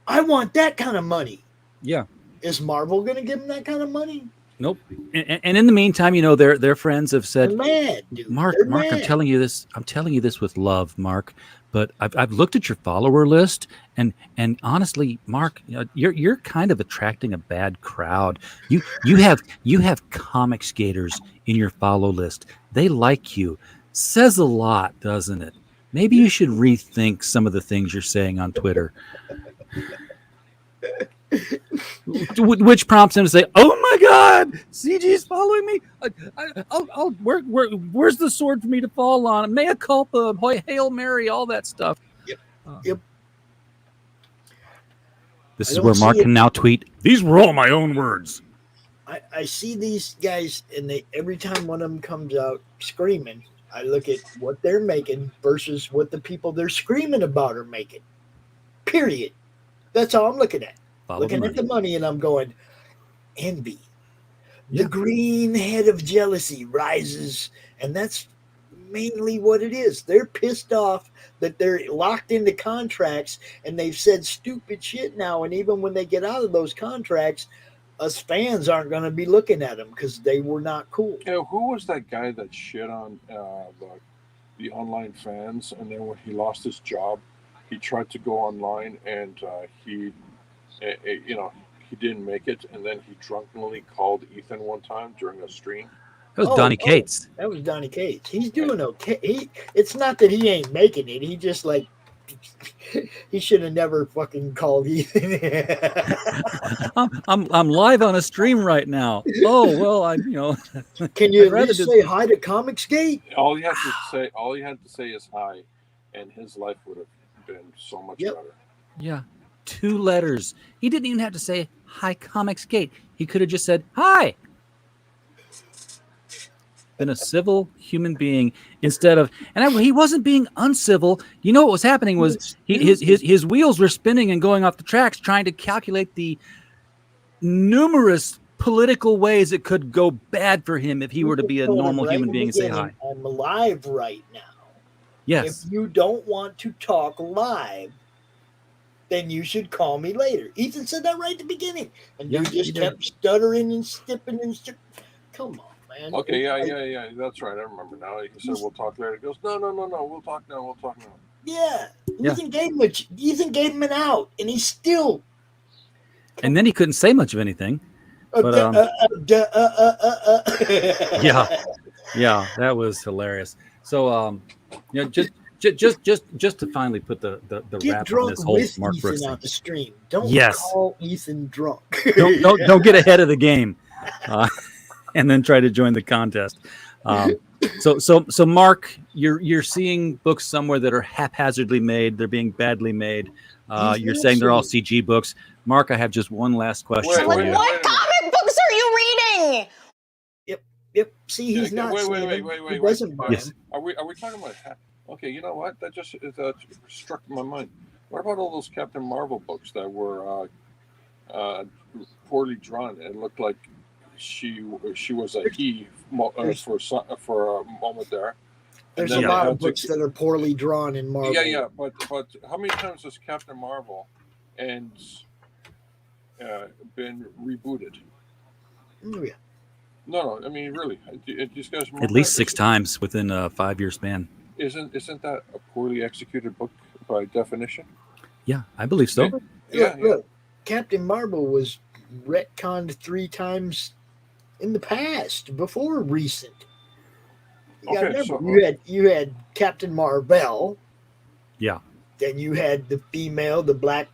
I want that kind of money. Yeah. Is Marvel going to give them that kind of money? Nope. And in the meantime, you know, their friends have They're said, mad, dude. Mark, They're I'm mad. telling you this. I'm telling you this with love, Mark. But I've looked at your follower list, and honestly, Mark, you know, you're kind of attracting a bad crowd. You have comic skaters in your follow list. They like you. Says a lot, doesn't it? Maybe you should rethink some of the things you're saying on Twitter. Which prompts him to say, "Oh my God, CG's following me. Where's the sword for me to fall on? Mea culpa, Hail Mary, all that stuff." Yep. Yep. This I is don't where Mark see it. can now tweet, "These were all my own words." I see these guys, and they every time one of them comes out screaming, I look at what they're making versus what the people they're screaming about are making. Period. That's all I'm looking at. Follow Looking the at the money, and I'm going, envy. Yeah. The green head of jealousy rises, and that's mainly what it is. They're pissed off that they're locked into contracts, and they've said stupid shit now. And even when they get out of those contracts, us fans aren't going to be looking at them because they were not cool. Yeah, who was that guy that shit on the online fans, and then when he lost his job, he tried to go online and you know, he didn't make it, and then he drunkenly called Ethan one time during a stream. That was Donnie Cates. That was Donnie Cates. He's doing okay. It's not that he ain't making it. He just like he should have never fucking called Ethan. I'm live on a stream right now. Oh well, Can you I'd at rather least just- say hi to Comicsgate? All he had to say is hi, and his life would have been so much Yep. better. Yeah, 2 letters. He didn't even have to say hi, Comicsgate. He could have just said hi. Been a civil human being instead of, he wasn't being uncivil. You know what was happening was his wheels were spinning and going off the tracks, trying to calculate the numerous political ways it could go bad for him if he were to be a normal human being and say hi. I'm live right now. Yes. If you don't want to talk live, then you should call me later. Ethan said that right at the beginning. And Yeah, you he just did. kept stuttering and stipping and come on, man. Okay, It's yeah, like, that's right. I remember now. He said we'll talk later. He goes, no, we'll talk now. Yeah. Yeah. Ethan gave him an out, and he's still And then he couldn't say much of anything. But, Yeah, that was hilarious. So, just to finally put the Get wrap on drunk this whole with Mark Ethan Brooks on thing. the stream. Don't Yes. call Ethan drunk. Don't get ahead of the game, and then try to join the contest. So Mark, you're seeing books somewhere that are haphazardly made. They're being badly made. You're saying they're all CG books. Mark, I have just one last question Wait, for wait, you. wait. What comic books are you reading? Yep. See, he's Yeah, not wait, seeing wait, him. wait, He wait, doesn't buy Yes. him. Are we talking about? Okay, you know what? That just struck my mind. What about all those Captain Marvel books that were poorly drawn? It looked like she was a he for a moment there. There's then a they lot had of books that are poorly drawn in Marvel. Yeah. But how many times has Captain Marvel and been rebooted? Oh, yeah. No. I mean, really, do you guys remember At least that? 6 times within a 5-year span. Isn't that a poorly executed book by definition? Yeah, I believe so. Look, Captain Marvel was retconned 3 times in the past before recent. You gotta remember, you had Captain Marvel. Yeah. Then you had the black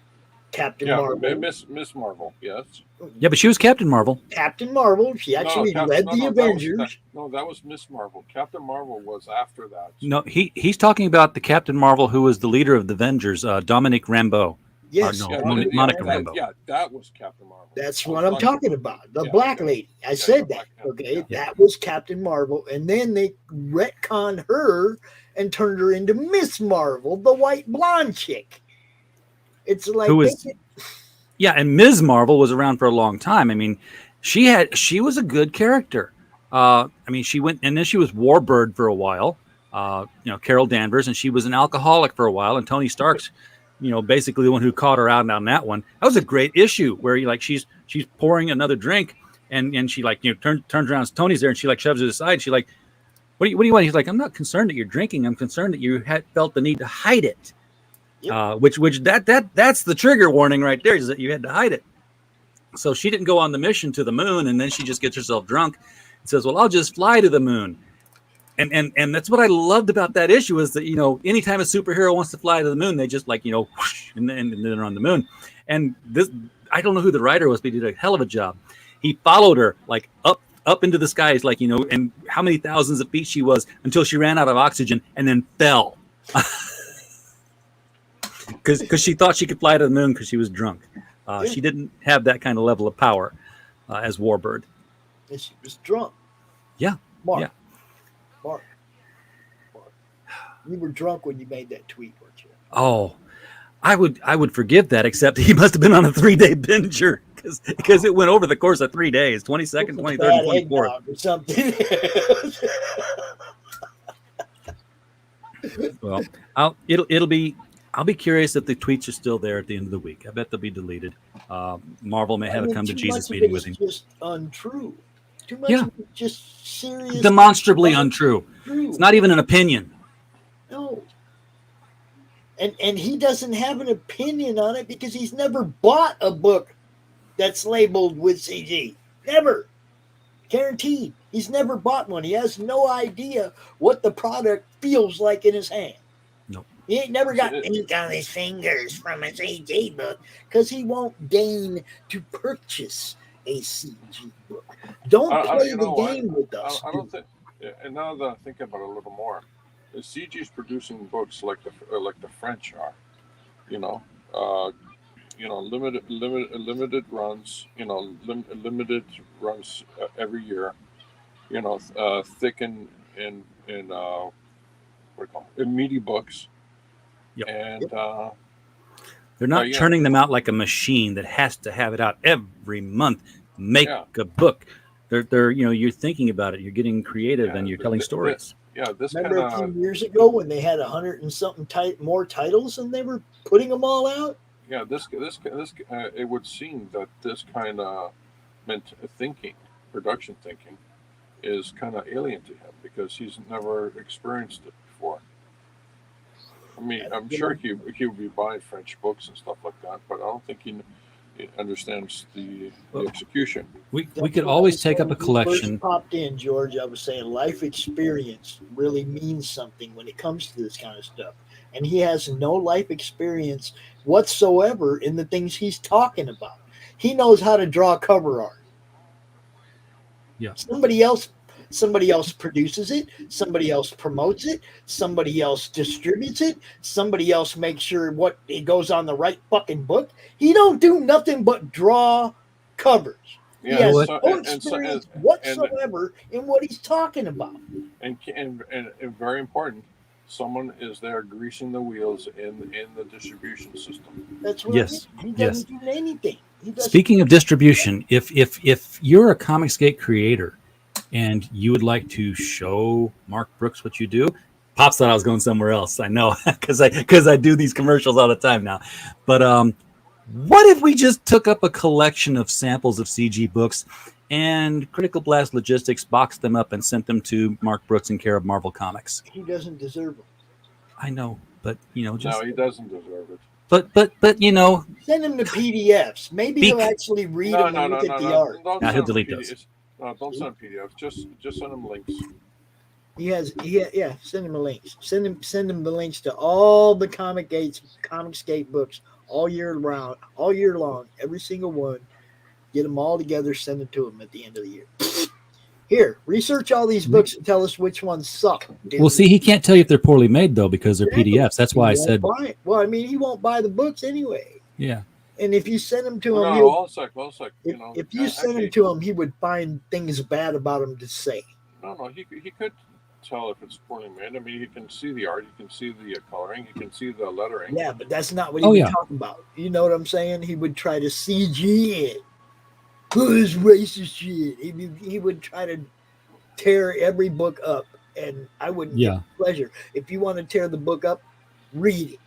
Captain Marvel. Miss Marvel, yes. Yeah, but she was Captain Marvel. Captain Marvel. She actually led the Avengers. That was Miss Marvel. Captain Marvel was after that. No, he's talking about the Captain Marvel who was the leader of the Avengers, Dominic Rambeau. Yes. Monica Rambeau. Yeah, that was Captain Marvel. That's what I'm talking about. The black lady. I said that. Okay. That was Captain Marvel. And then they retconned her and turned her into Miss Marvel, the white blonde chick. It's like yeah, and Ms. Marvel was around for a long time. I mean, she was a good character. I mean, she went and then she was Warbird for a while. Carol Danvers, and she was an alcoholic for a while. And Tony Stark's, basically the one who caught her out on that one. That was a great issue where she's pouring another drink, and she turns around. Tony's there, and she shoves it aside. And she what do you want? He's like, I'm not concerned that you're drinking. I'm concerned that you had felt the need to hide it. Yep. That's the trigger warning right there, is that you had to hide it. So she didn't go on the mission to the moon, and then she just gets herself drunk and says, well, I'll just fly to the moon. And that's what I loved about that issue, is that, anytime a superhero wants to fly to the moon, they just whoosh, and then they're on the moon. And this, I don't know who the writer was, but he did a hell of a job. He followed her up into the skies, and how many thousands of feet she was until she ran out of oxygen and then fell. Because she thought she could fly to the moon because she was drunk. She didn't have that kind of level of power as Warbird. And she was drunk. Yeah. Mark. You were drunk when you made that tweet, weren't you? Oh, I would forgive that, except he must have been on a 3-day binger because it went over the course of 3 days, 22nd, 23rd, and 24th. Or something. Well, I'll be curious if the tweets are still there at the end of the week. I bet they'll be deleted. Marvel may have a come to Jesus meeting with him. Just untrue. Too much of it just serious. Demonstrably untrue. It's not even an opinion. No. And he doesn't have an opinion on it because he's never bought a book that's labeled with CG. Never. Guaranteed. He's never bought one. He has no idea what the product feels like in his hand. Nope. He ain't never got ink on his fingers from a CG book because he won't deign to purchase a CG book. Don't play the game with us. I don't think. And now that I think about it a little more, the CG is producing books like the French are. Limited runs. Limited runs every year. Thick and meaty books. Yep. And they're not churning them out like a machine that has to have it out every month. Make a book. They're you're thinking about it. You're getting creative and you're telling stories. Remember a few years ago when they had 100 and something more titles and they were putting them all out? Yeah, this it would seem that this kind of production thinking, is kind of alien to him because he's never experienced it before. I mean, I'm sure he would be buying French books and stuff like that, but I don't think he understands the execution. We could always take up a collection. First popped in, George, I was saying life experience really means something when it comes to this kind of stuff. And he has no life experience whatsoever in the things he's talking about. He knows how to draw cover art. Yeah. Somebody else produces it, somebody else promotes it, somebody else distributes it, somebody else makes sure it goes on the right fucking book. He don't do nothing but draw covers. Yeah, he has no experience whatsoever in what he's talking about. And very important, someone is there greasing the wheels in the distribution system. That's what he doesn't do anything. Speaking of distribution, if you're a Comicsgate creator and you would like to show Mark Brooks what you do, Pops thought I was going somewhere else. I know, because I do these commercials all the time now. But what if we just took up a collection of samples of CG books and Critical Blast Logistics boxed them up and sent them to Mark Brooks in care of Marvel Comics? He doesn't deserve them. I know, but just No, he doesn't deserve it. but Send him the PDFs. Maybe he'll actually read them and look at the art. Don't Now, he'll send him delete PDFs. those. No, don't send him PDFs. Just send him links. Send him a links. Send him the links to all the Comicsgate books all year long, every single one. Get them all together, send it to him at the end of the year. Here, research all these books and tell us which ones suck. Dude. Well, see, he can't tell you if they're poorly made though because they're PDFs. That's why I said. Well, I mean, he won't buy the books anyway. Yeah. And if you send them to him, Well, if you send them to him, he would find things bad about him to say. No, he could tell if it's poorly made. I mean, he can see the art, he can see the coloring, he can see the lettering. Yeah, but that's not what he was talking about. You know what I'm saying? He would try to CG it. Oh, this racist shit. He would try to tear every book up, and I wouldn't get pleasure. If you want to tear the book up, read it.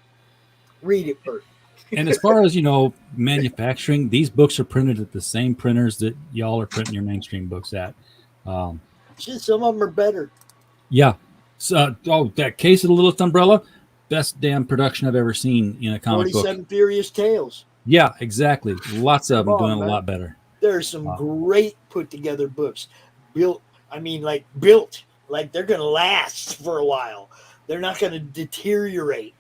Read it first. And as far as manufacturing, these books are printed at the same printers that y'all are printing your mainstream books at. Shit, some of them are better. Yeah. So, that Case of the Littlest Umbrella, best damn production I've ever seen in a comic book. 47 Furious Tales. Yeah, exactly. Lots of them doing a lot better. There's some great put together books built like they're going to last for a while. They're not going to deteriorate,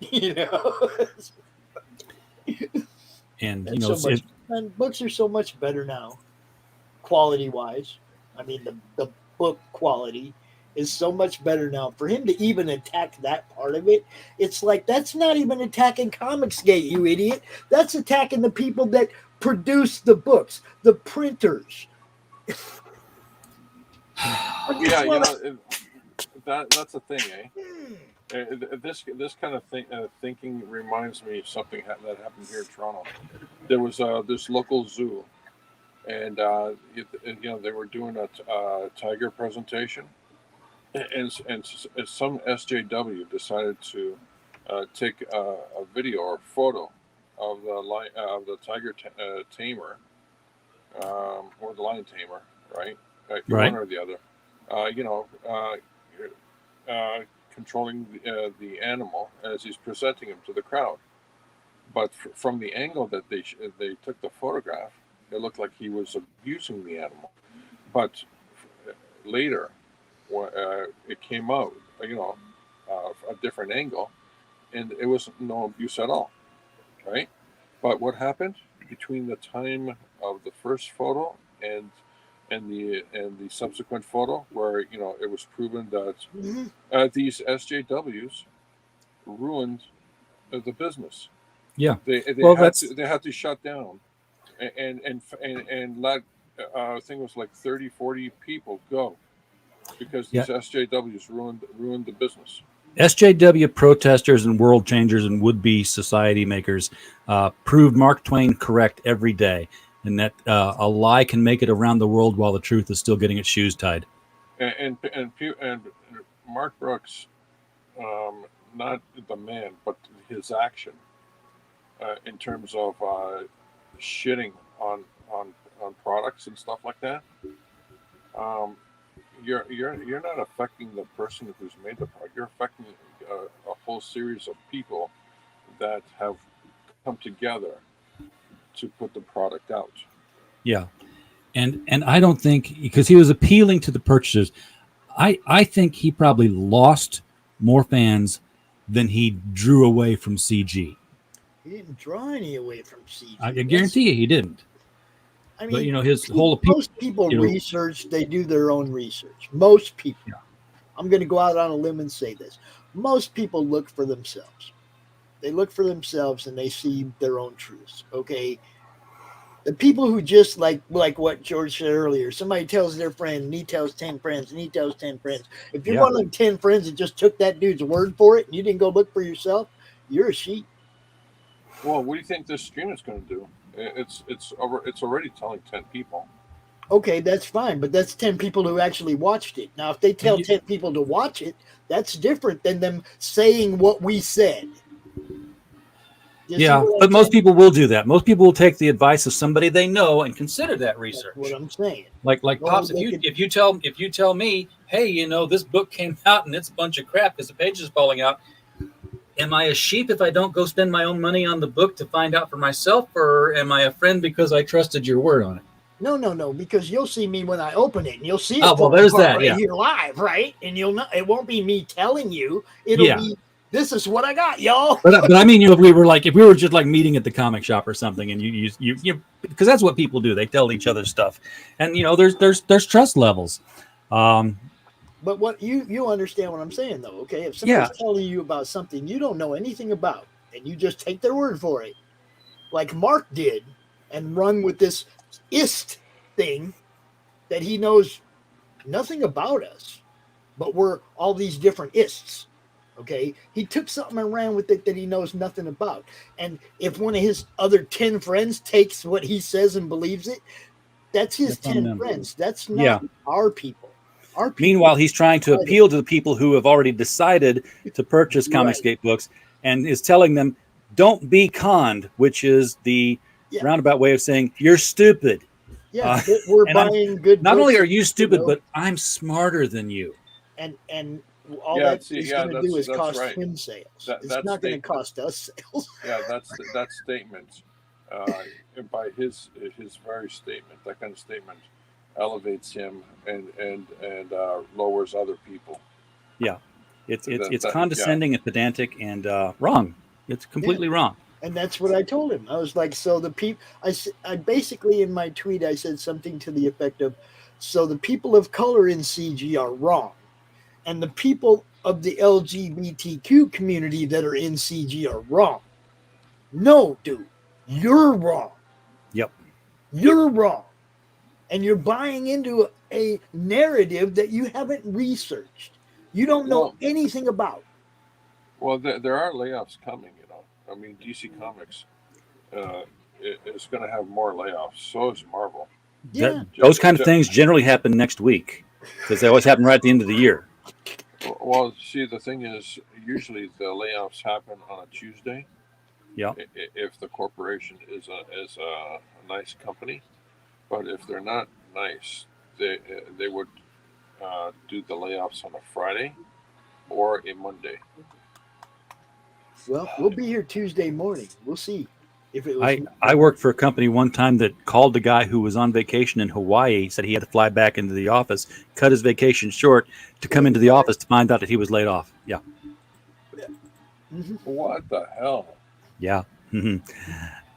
And, and books are so much better now, quality wise. I mean, the book quality is so much better now. For him to even attack that part of it, it's like, that's not even attacking Comicsgate, you idiot. That's attacking the people that produce the books, the printers. That's the thing, This kind of thinking reminds me of something that happened here in Toronto. There was this local zoo, and they were doing a tiger presentation, and some SJW decided to take a video or photo of the tiger tamer, or the lion tamer, right? One or the other. Controlling the animal as he's presenting him to the crowd. But from the angle that they took the photograph, it looked like he was abusing the animal. But later, it came out, a different angle, and it was no abuse at all, right? But what happened between the time of the first photo and the subsequent photo, where it was proven that these SJWs ruined the business. Yeah, they had to shut down, and let I think it was like 30-40 people go because these SJWs ruined the business. SJW protesters and world changers and would-be society makers proved Mark Twain correct every day. And that a lie can make it around the world while the truth is still getting its shoes tied. And Mark Brooks, not the man, but his action in terms of shitting on products and stuff like that. You're not affecting the person who's made the product. You're affecting a whole series of people that have come together to put the product out. Yeah. And I don't think, because he was appealing to the purchasers, I think he probably lost more fans than he drew away from CG. He didn't draw any away from CG. I guarantee you he didn't. I mean, but his whole appeal. Most people research, they do their own research. Most people. Yeah. I'm going to go out on a limb and say this. Most people look for themselves. They look for themselves and they see their own truths. Okay. The people who just like what George said earlier, somebody tells their friend and he tells 10 friends and he tells 10 friends. If you're one of them 10 friends that just took that dude's word for it and you didn't go look for yourself, you're a sheep. Well, what do you think this stream is going to do? It's already telling 10 people. Okay, that's fine, but that's 10 people who actually watched it. Now, if they tell 10 people to watch it, that's different than them saying what we said. You see Yeah, what I'm but most saying? people will do that. Most people will take the advice of somebody they know and consider that That's research. what I'm saying. Like No, Pops, they could- if you tell me, hey, you know, this book came out and it's a bunch of crap because the page is falling out. Am I a sheep if I don't go spend my own money on the book to find out for myself, or am I a friend because I trusted your word on it? No, because you'll see me when I open it, and you'll see it. Oh, well, falling there's apart that, right yeah. here live, right? And you'll not. It won't be me telling you. It'll Yeah. be, this is what I got, y'all. But I mean, you know, if we were just like meeting at the comic shop or something, and you because that's what people do. They tell each other stuff, and you know, there's trust levels. But what you understand what I'm saying, though, okay? If somebody's Yeah. telling you about something you don't know anything about, and you just take their word for it, like Mark did, and run with this ist thing that he knows nothing about us, but we're all these different ists. Okay, he took something and ran with it that he knows nothing about. And if one of his other 10 friends takes what he says and believes it, that's his That's on 10 them. friends. That's not Yeah. our people. Our people. Meanwhile, he's trying to appeal to the people who have already decided to purchase Right. Comicsgate books, and is telling them, "Don't be conned," which is the Yeah. roundabout way of saying you're stupid. Yeah, we're and I'm- buying good Not books, only are you stupid, know, but I'm smarter than you. and all Yeah, that see, is yeah, going to do is that's cost right. him sales. It's That's not going to statement. cost us sales. Yeah, that statement, by his very statement, that kind of statement elevates him and lowers other people. Yeah, it's Yeah. condescending and pedantic and wrong. It's completely wrong. And that's what I told him. I was like, so the people, I basically in my tweet, I said something to the effect of, so the people of color in CG are wrong. And the people of the LGBTQ community that are in CG are wrong. No, dude, you're wrong. Yep. You're wrong. And you're buying into a narrative that you haven't researched. You don't know anything about. Well, there are layoffs coming, you know. I mean, DC Comics is going to have more layoffs. So is Marvel. Yeah. Those kind of things generally happen next week because they always happen right at the end of the year. Well, see, the thing is, usually the layoffs happen on a Tuesday. Yeah. If the corporation is a nice company, but if they're not nice, they would do the layoffs on a Friday or a Monday. Well, we'll be here Tuesday morning. We'll see if it was. I worked for a company one time that called the guy who was on vacation in Hawaii, said he had to fly back into the office, cut his vacation short to come into the office to find out that he was laid off. Yeah. Mm-hmm. What the hell? Yeah.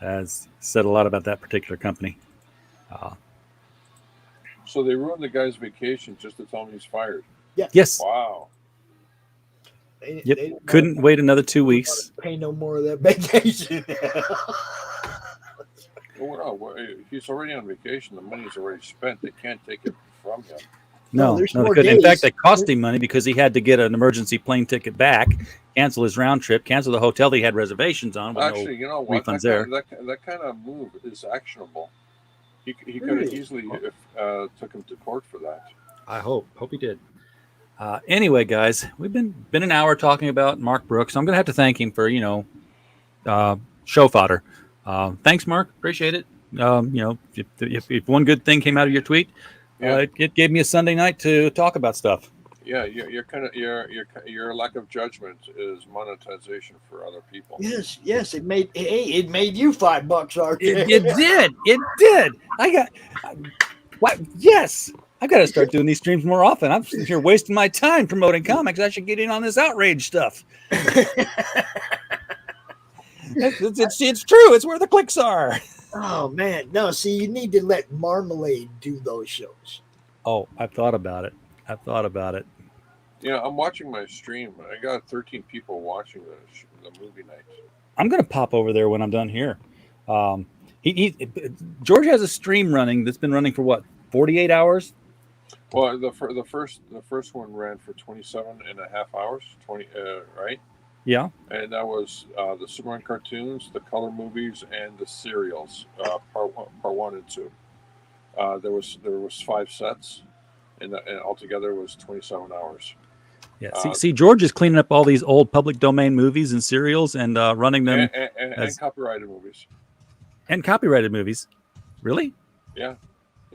That's said a lot about that particular company. So they ruined the guy's vacation just to tell him he's fired. Yeah. Yes. Wow. Yep. Couldn't wait another 2 weeks. Pay no more of that vacation. Well, he's already on vacation. The money's already spent. They can't take it from him. No, there's they more couldn't. In days. fact, they cost him money because he had to get an emergency plane ticket back, cancel his round trip, cancel the hotel that he had reservations on. With Actually, you know what? refunds there. That kind of move is actionable. He could have easily took him to court for that. I hope he did. Anyway, guys, we've been an hour talking about Mark Brooks. I'm going to have to thank him for show fodder. Thanks, Mark. Appreciate it. If one good thing came out of your tweet, it gave me a Sunday night to talk about stuff. Yeah, your lack of judgment is monetization for other people. Yes. It made you $5, RJ. It did. What? Yes. I got to start doing these streams more often. I'm sitting here wasting my time promoting comics. I should get in on this outrage stuff. It's true. It's where the clicks are. Oh man, no. See, you need to let Marmalade do those shows. Oh, I've thought about it. Yeah, I'm watching my stream. I got 13 people watching the movie night. I'm gonna pop over there when I'm done here. George has a stream running that's been running for what, 48 hours? Well, the first one ran for 27 and a half hours. 20 right? Yeah. And that was the Superman cartoons, the color movies, and the serials, part one and two. There was 5 sets, and altogether was 27 hours. Yeah. See, George is cleaning up all these old public domain movies and serials and running them And copyrighted movies. and copyrighted movies. Really? Yeah.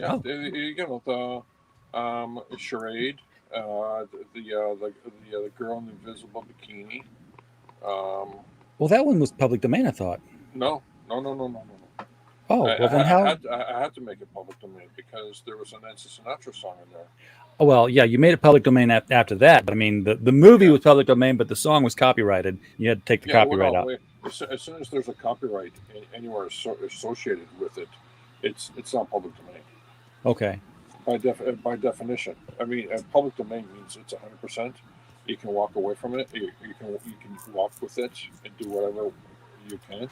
Oh. The charade, the girl in the invisible bikini. Well, that one was public domain, I thought. No. Oh, well then how? I had to make it public domain because there was an Nancy Sinatra song in there. Oh, well, yeah, you made it public domain after that. But I mean, the movie was public domain, but the song was copyrighted. You had to take the copyright out. As soon as there's a copyright anywhere associated with it, it's not public domain. Okay. By definition, I mean, public domain means it's 100%. You can walk away from it. You can walk with it and do whatever you can.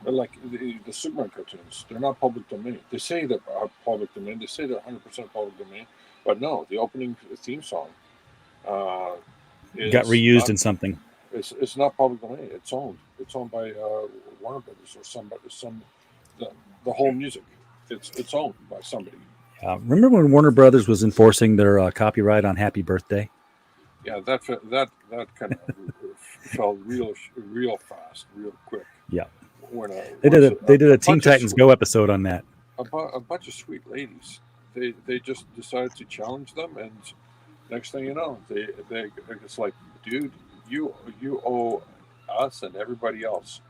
But like the Superman cartoons, they're not public domain. They say they're public domain. They say they're 100% public domain. But no, the opening theme song Got reused in something. It's not public domain. It's owned. It's owned by Warner Brothers or somebody. The whole music. It's owned by somebody. Remember when Warner Brothers was enforcing their copyright on Happy Birthday? Yeah, that kind of fell real fast, real quick. Yeah. When They did a Teen Titans Go episode on that. A bunch of sweet ladies. They just decided to challenge them, and next thing you know, they it's like, dude, you owe us and everybody else,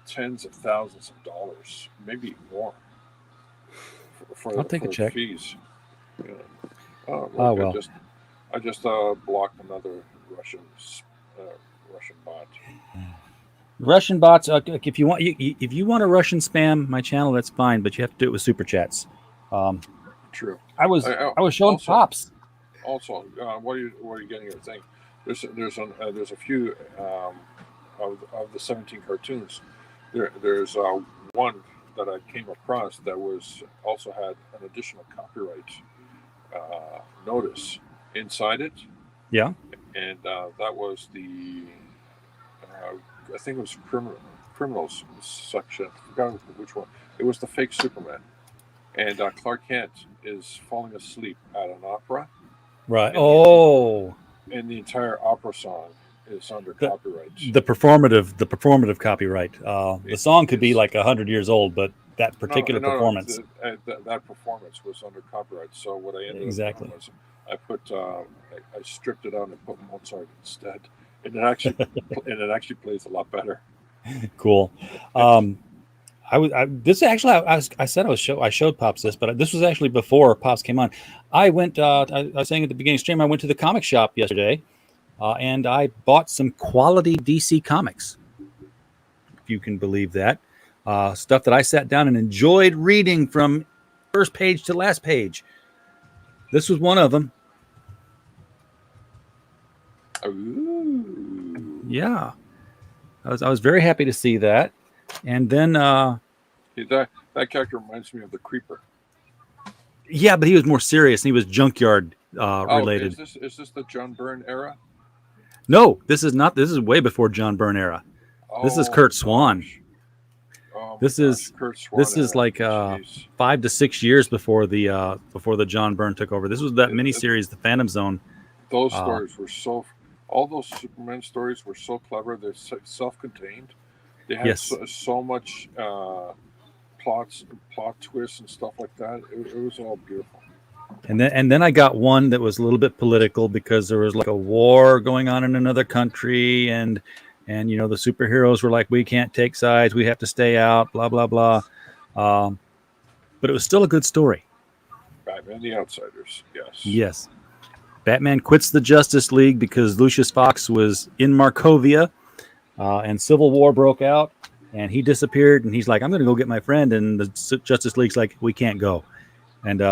tens of thousands of dollars, maybe more. I'll take a check. Fees. Oh well. I just blocked another Russian bot. Russian bots. If you want to Russian spam my channel, that's fine, but you have to do it with super chats. True. I was showing also, Pops. Also, what are you getting your thing? There's a few of the 17 cartoons. There's one that I came across that was also had an additional copyright notice inside it. Yeah. And that was the I think it was criminals section. I forgot which one. It was the fake Superman. And Clark Kent is falling asleep at an opera. Right. And the entire opera song is under copyright. The performative copyright. The song could be like 100 years old, but that particular performance. That performance was under copyright. So what I ended up doing was I stripped it out and put Mozart instead. And it actually plays a lot better. Cool. I showed Pops this, but this was actually before Pops came on. I went. I was saying at the beginning of the stream, I went to the comic shop yesterday, and I bought some quality DC comics. If you can believe that, stuff that I sat down and enjoyed reading from first page to last page. This was one of them. Ooh. Yeah, I was very happy to see that, and then that character reminds me of the Creeper. Yeah, but he was more serious. And he was junkyard related. Is this the John Byrne era? No, this is not. This is way before John Byrne era. This is Kurt Swan. This is like 5 to 6 years before the John Byrne took over. This was that miniseries, The Phantom Zone. Those stories were all those Superman stories were so clever. They're self-contained. They had so much plot twists and stuff like that. It was all beautiful. And then I got one that was a little bit political because there was like a war going on in another country, and the superheroes were like, we can't take sides, we have to stay out, blah blah blah. But it was still a good story. Batman the Outsiders, yes. Yes. Batman quits the Justice League because Lucius Fox was in Markovia, and Civil War broke out, and he disappeared. And he's like, "I'm going to go get my friend." And the Justice League's like, "We can't go." And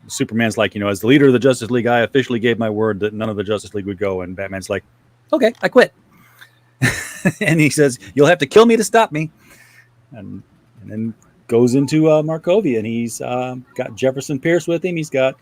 Superman's like, as the leader of the Justice League, I officially gave my word that none of the Justice League would go. And Batman's like, "Okay, I quit." And he says, "You'll have to kill me to stop me." And then goes into Markovia, and he's got Jefferson Pierce with him. He's got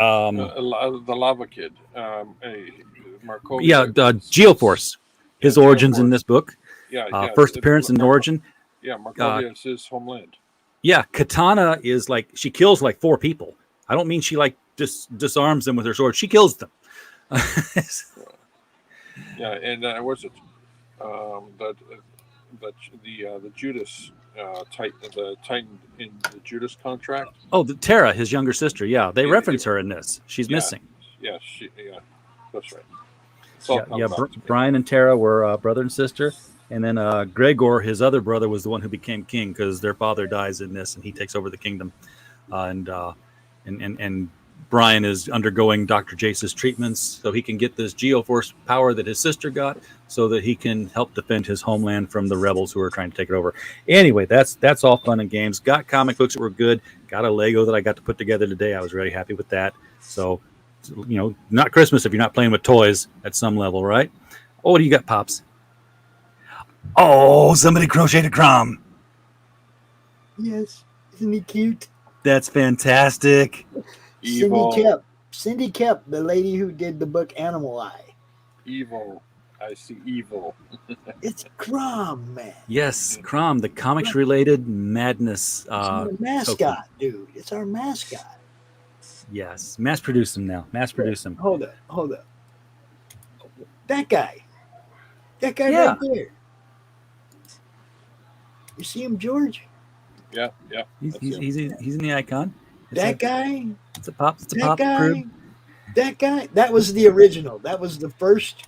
The Lava Kid. Markovia. Yeah, Geoforce. His origins in this book. Yeah. First appearance and origin. Yeah, Markovia is his homeland. Yeah, Katana is like, she kills like 4 people. I don't mean she like just disarms them with her sword. She kills them. Yeah, and what's it? The Judas the Titan in the Judas contract. Oh, the Tara, his younger sister. Yeah, they reference her in this. She's missing. Yeah, that's right. Brian and Tara were brother and sister, and then Gregor, his other brother, was the one who became king because their father dies in this, and he takes over the kingdom. And Brian is undergoing Dr. Jace's treatments so he can get this Geoforce power that his sister got, so that he can help defend his homeland from the rebels who are trying to take it over. Anyway, that's all fun and games. Got comic books that were good. Got a Lego that I got to put together today. I was really happy with that. So, not Christmas if you're not playing with toys at some level, right? Oh, what do you got, Pops? Oh, somebody crocheted Crom. Yes. Isn't he cute? That's fantastic. Evil. Cindy Kep, the lady who did the book Animal Eye. Evil. I see evil. It's Crom, man. Yes, Crom, the comics-related madness. It's our mascot, dude. It's our mascot. Yes, mass-produce him now. Mass-produce him. Hold up. That guy. Right there. You see him, George? Yeah. He's in the icon. That guy. It's a pop. That guy. That was the original. That was the first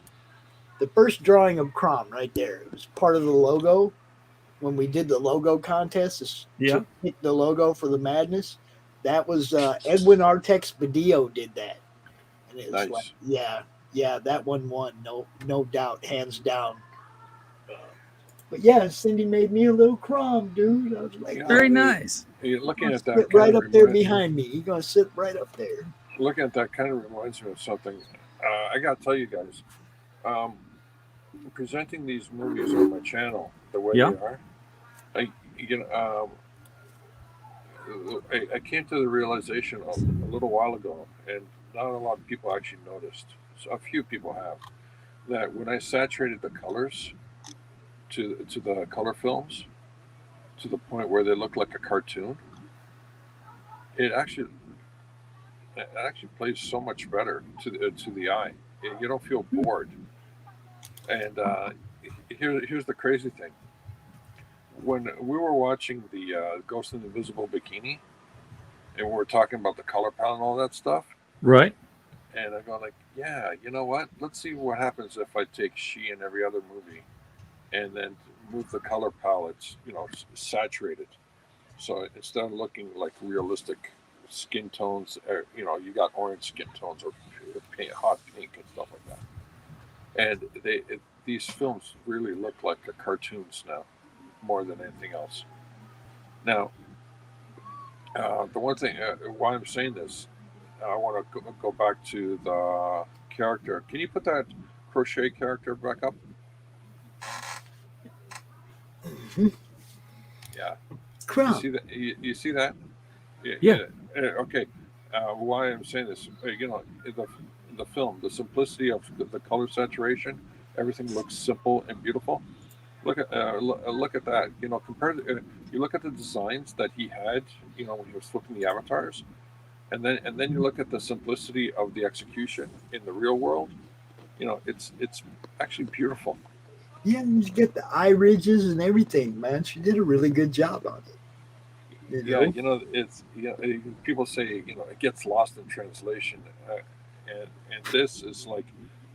drawing of Crom right there. It was part of the logo when we did the logo contest. To pick the logo for the madness. That was Edwin Artex Badillo did that, and it was nice. That one won, no doubt, hands down. But yeah, Cindy made me a little Crom, dude. I was like, very nice. You're looking at that right up there behind me. You're gonna sit right up there. Looking at that kind of reminds me of something. I gotta tell you guys, presenting these movies on my channel the way they are, I came to the realization a little while ago, and not a lot of people actually noticed. So a few people have, that when I saturated the colors to the color films to the point where they look like a cartoon, it actually plays so much better to the eye. You don't feel bored. And here's the crazy thing. When we were watching the Ghost in the Invisible Bikini, and we were talking about the color palette and all that stuff, right? And I go like, yeah, you know what? Let's see what happens if I take She and every other movie, and then move the color palettes, saturated. So instead of looking like realistic skin tones, you got orange skin tones or hot pink and stuff like that. And these films really look like cartoons now, more than anything else. Now, the one thing why I'm saying this, I want to go back to the character. Can you put that crochet character back up? Mm-hmm. Yeah. Crom. You see that? You see that? Yeah. Okay. Why I'm saying this, the film, the simplicity of the color saturation, everything looks simple and beautiful. Look at that. Compared to, you look at the designs that he had, when he was flipping the avatars, and then you look at the simplicity of the execution in the real world. It's actually beautiful. Yeah, you get the eye ridges and everything, man. She did a really good job on it. It's people say it gets lost in translation, and this is like,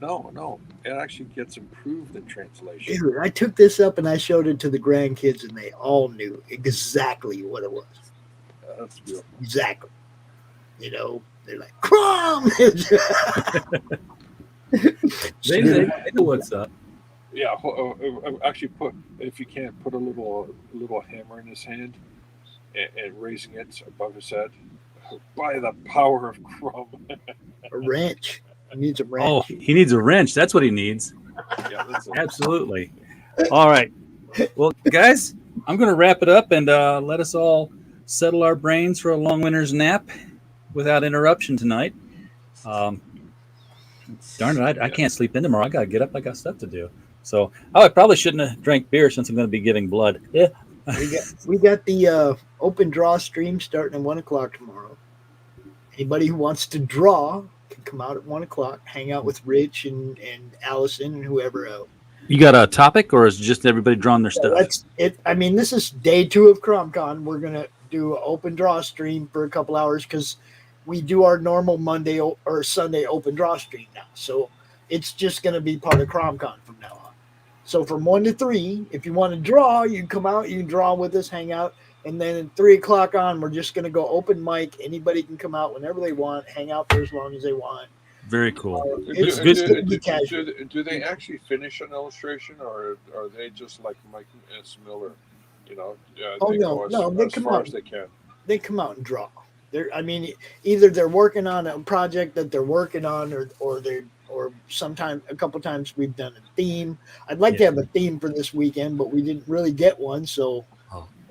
no, it actually gets improved in translation. Dude, I took this up and I showed it to the grandkids, and they all knew exactly what it was. That's beautiful. Exactly. They're like, Crom! They know what's up. Yeah, actually if you can, put a little hammer in his hand and raising it above his head by the power of Crom. A wrench. He needs a wrench. Oh, he needs a wrench. That's what he needs. Yeah, that's it. Absolutely. All right. Well, guys, I'm going to wrap it up and let us all settle our brains for a long winter's nap without interruption tonight. Darn it, I can't sleep in tomorrow. I got to get up. I got stuff to do. So, I probably shouldn't have drank beer since I'm going to be giving blood. Yeah. We got the open draw stream starting at 1:00 tomorrow. Anybody who wants to draw can come out at 1:00, hang out with Rich and Allison and whoever else. You got a topic, or is just everybody drawing their stuff? That's it. I mean, this is day 2 of CromCon. We're gonna do an open draw stream for a couple hours because we do our normal Monday or Sunday open draw stream now. So it's just gonna be part of CromCon from now on. So from 1 to 3, if you want to draw, you can come out, you can draw with us, hang out. And then at 3:00 on, we're just going to go open mic. Anybody can come out whenever they want, hang out for as long as they want. Very cool. Do they actually finish an illustration, or are they just like Mike S. Miller? You know, they come out as they can. They come out and draw. Either they're working on a project that they're working on, or sometime a couple times we've done a theme. I'd like to have a theme for this weekend, but we didn't really get one, so.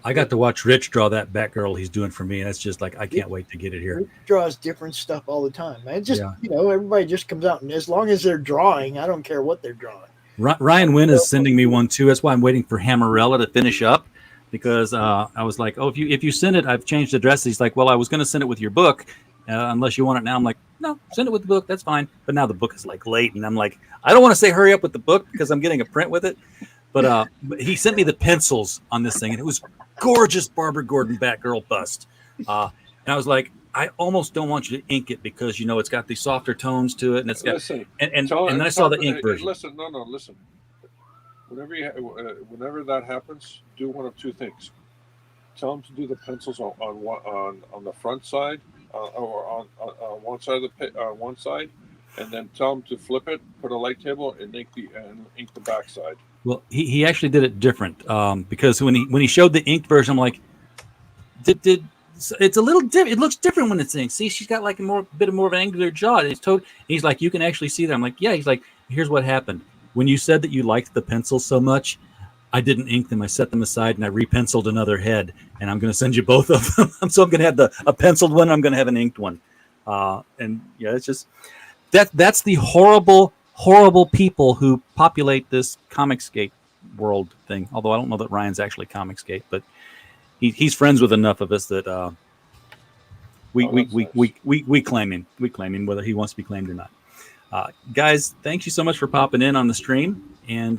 I got to watch Rich draw that Batgirl he's doing for me. And it's just like, I can't wait to get it here. Rich draws different stuff all the time. Man, everybody just comes out, and as long as they're drawing, I don't care what they're drawing. Ryan Wynn is sending me one too. That's why I'm waiting for Hammerella to finish up, because I was like, oh, if you send it, I've changed the address. He's like, well, I was going to send it with your book, unless you want it now. I'm like, no, send it with the book. That's fine. But now the book is like late, and I'm like, I don't want to say hurry up with the book because I'm getting a print with it. But he sent me the pencils on this thing, and it was gorgeous Barbara Gordon Batgirl bust. And I was like, I almost don't want you to ink it because, it's got these softer tones to it. And it's got, and then I saw the ink version. Listen. Whenever that happens, do one of two things. Tell them to do the pencils on the front side, or on one side of one side, and then tell them to flip it, put a light table, and ink the back side. Well, he actually did it different, because when he showed the inked version, I'm like, it's a little different. It looks different when it's inked. See, she's got like a bit more of an angular jaw. He's like, you can actually see that. I'm like, yeah. He's like, here's what happened. When you said that you liked the pencils so much, I didn't ink them. I set them aside and I repenciled another head, and I'm going to send you both of them. So I'm going to have a penciled one. I'm going to have an inked one. And yeah, it's just that's the horrible people who populate this Comicsgate world thing. Although I don't know that Ryan's actually Comicsgate, but he's friends with enough of us that we claim him. We claim him whether he wants to be claimed or not. Guys, thank you so much for popping in on the stream, and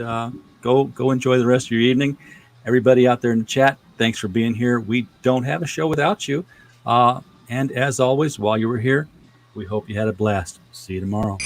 go enjoy the rest of your evening. Everybody out there in the chat, thanks for being here. We don't have a show without you. And as always, while you were here, we hope you had a blast. See you tomorrow.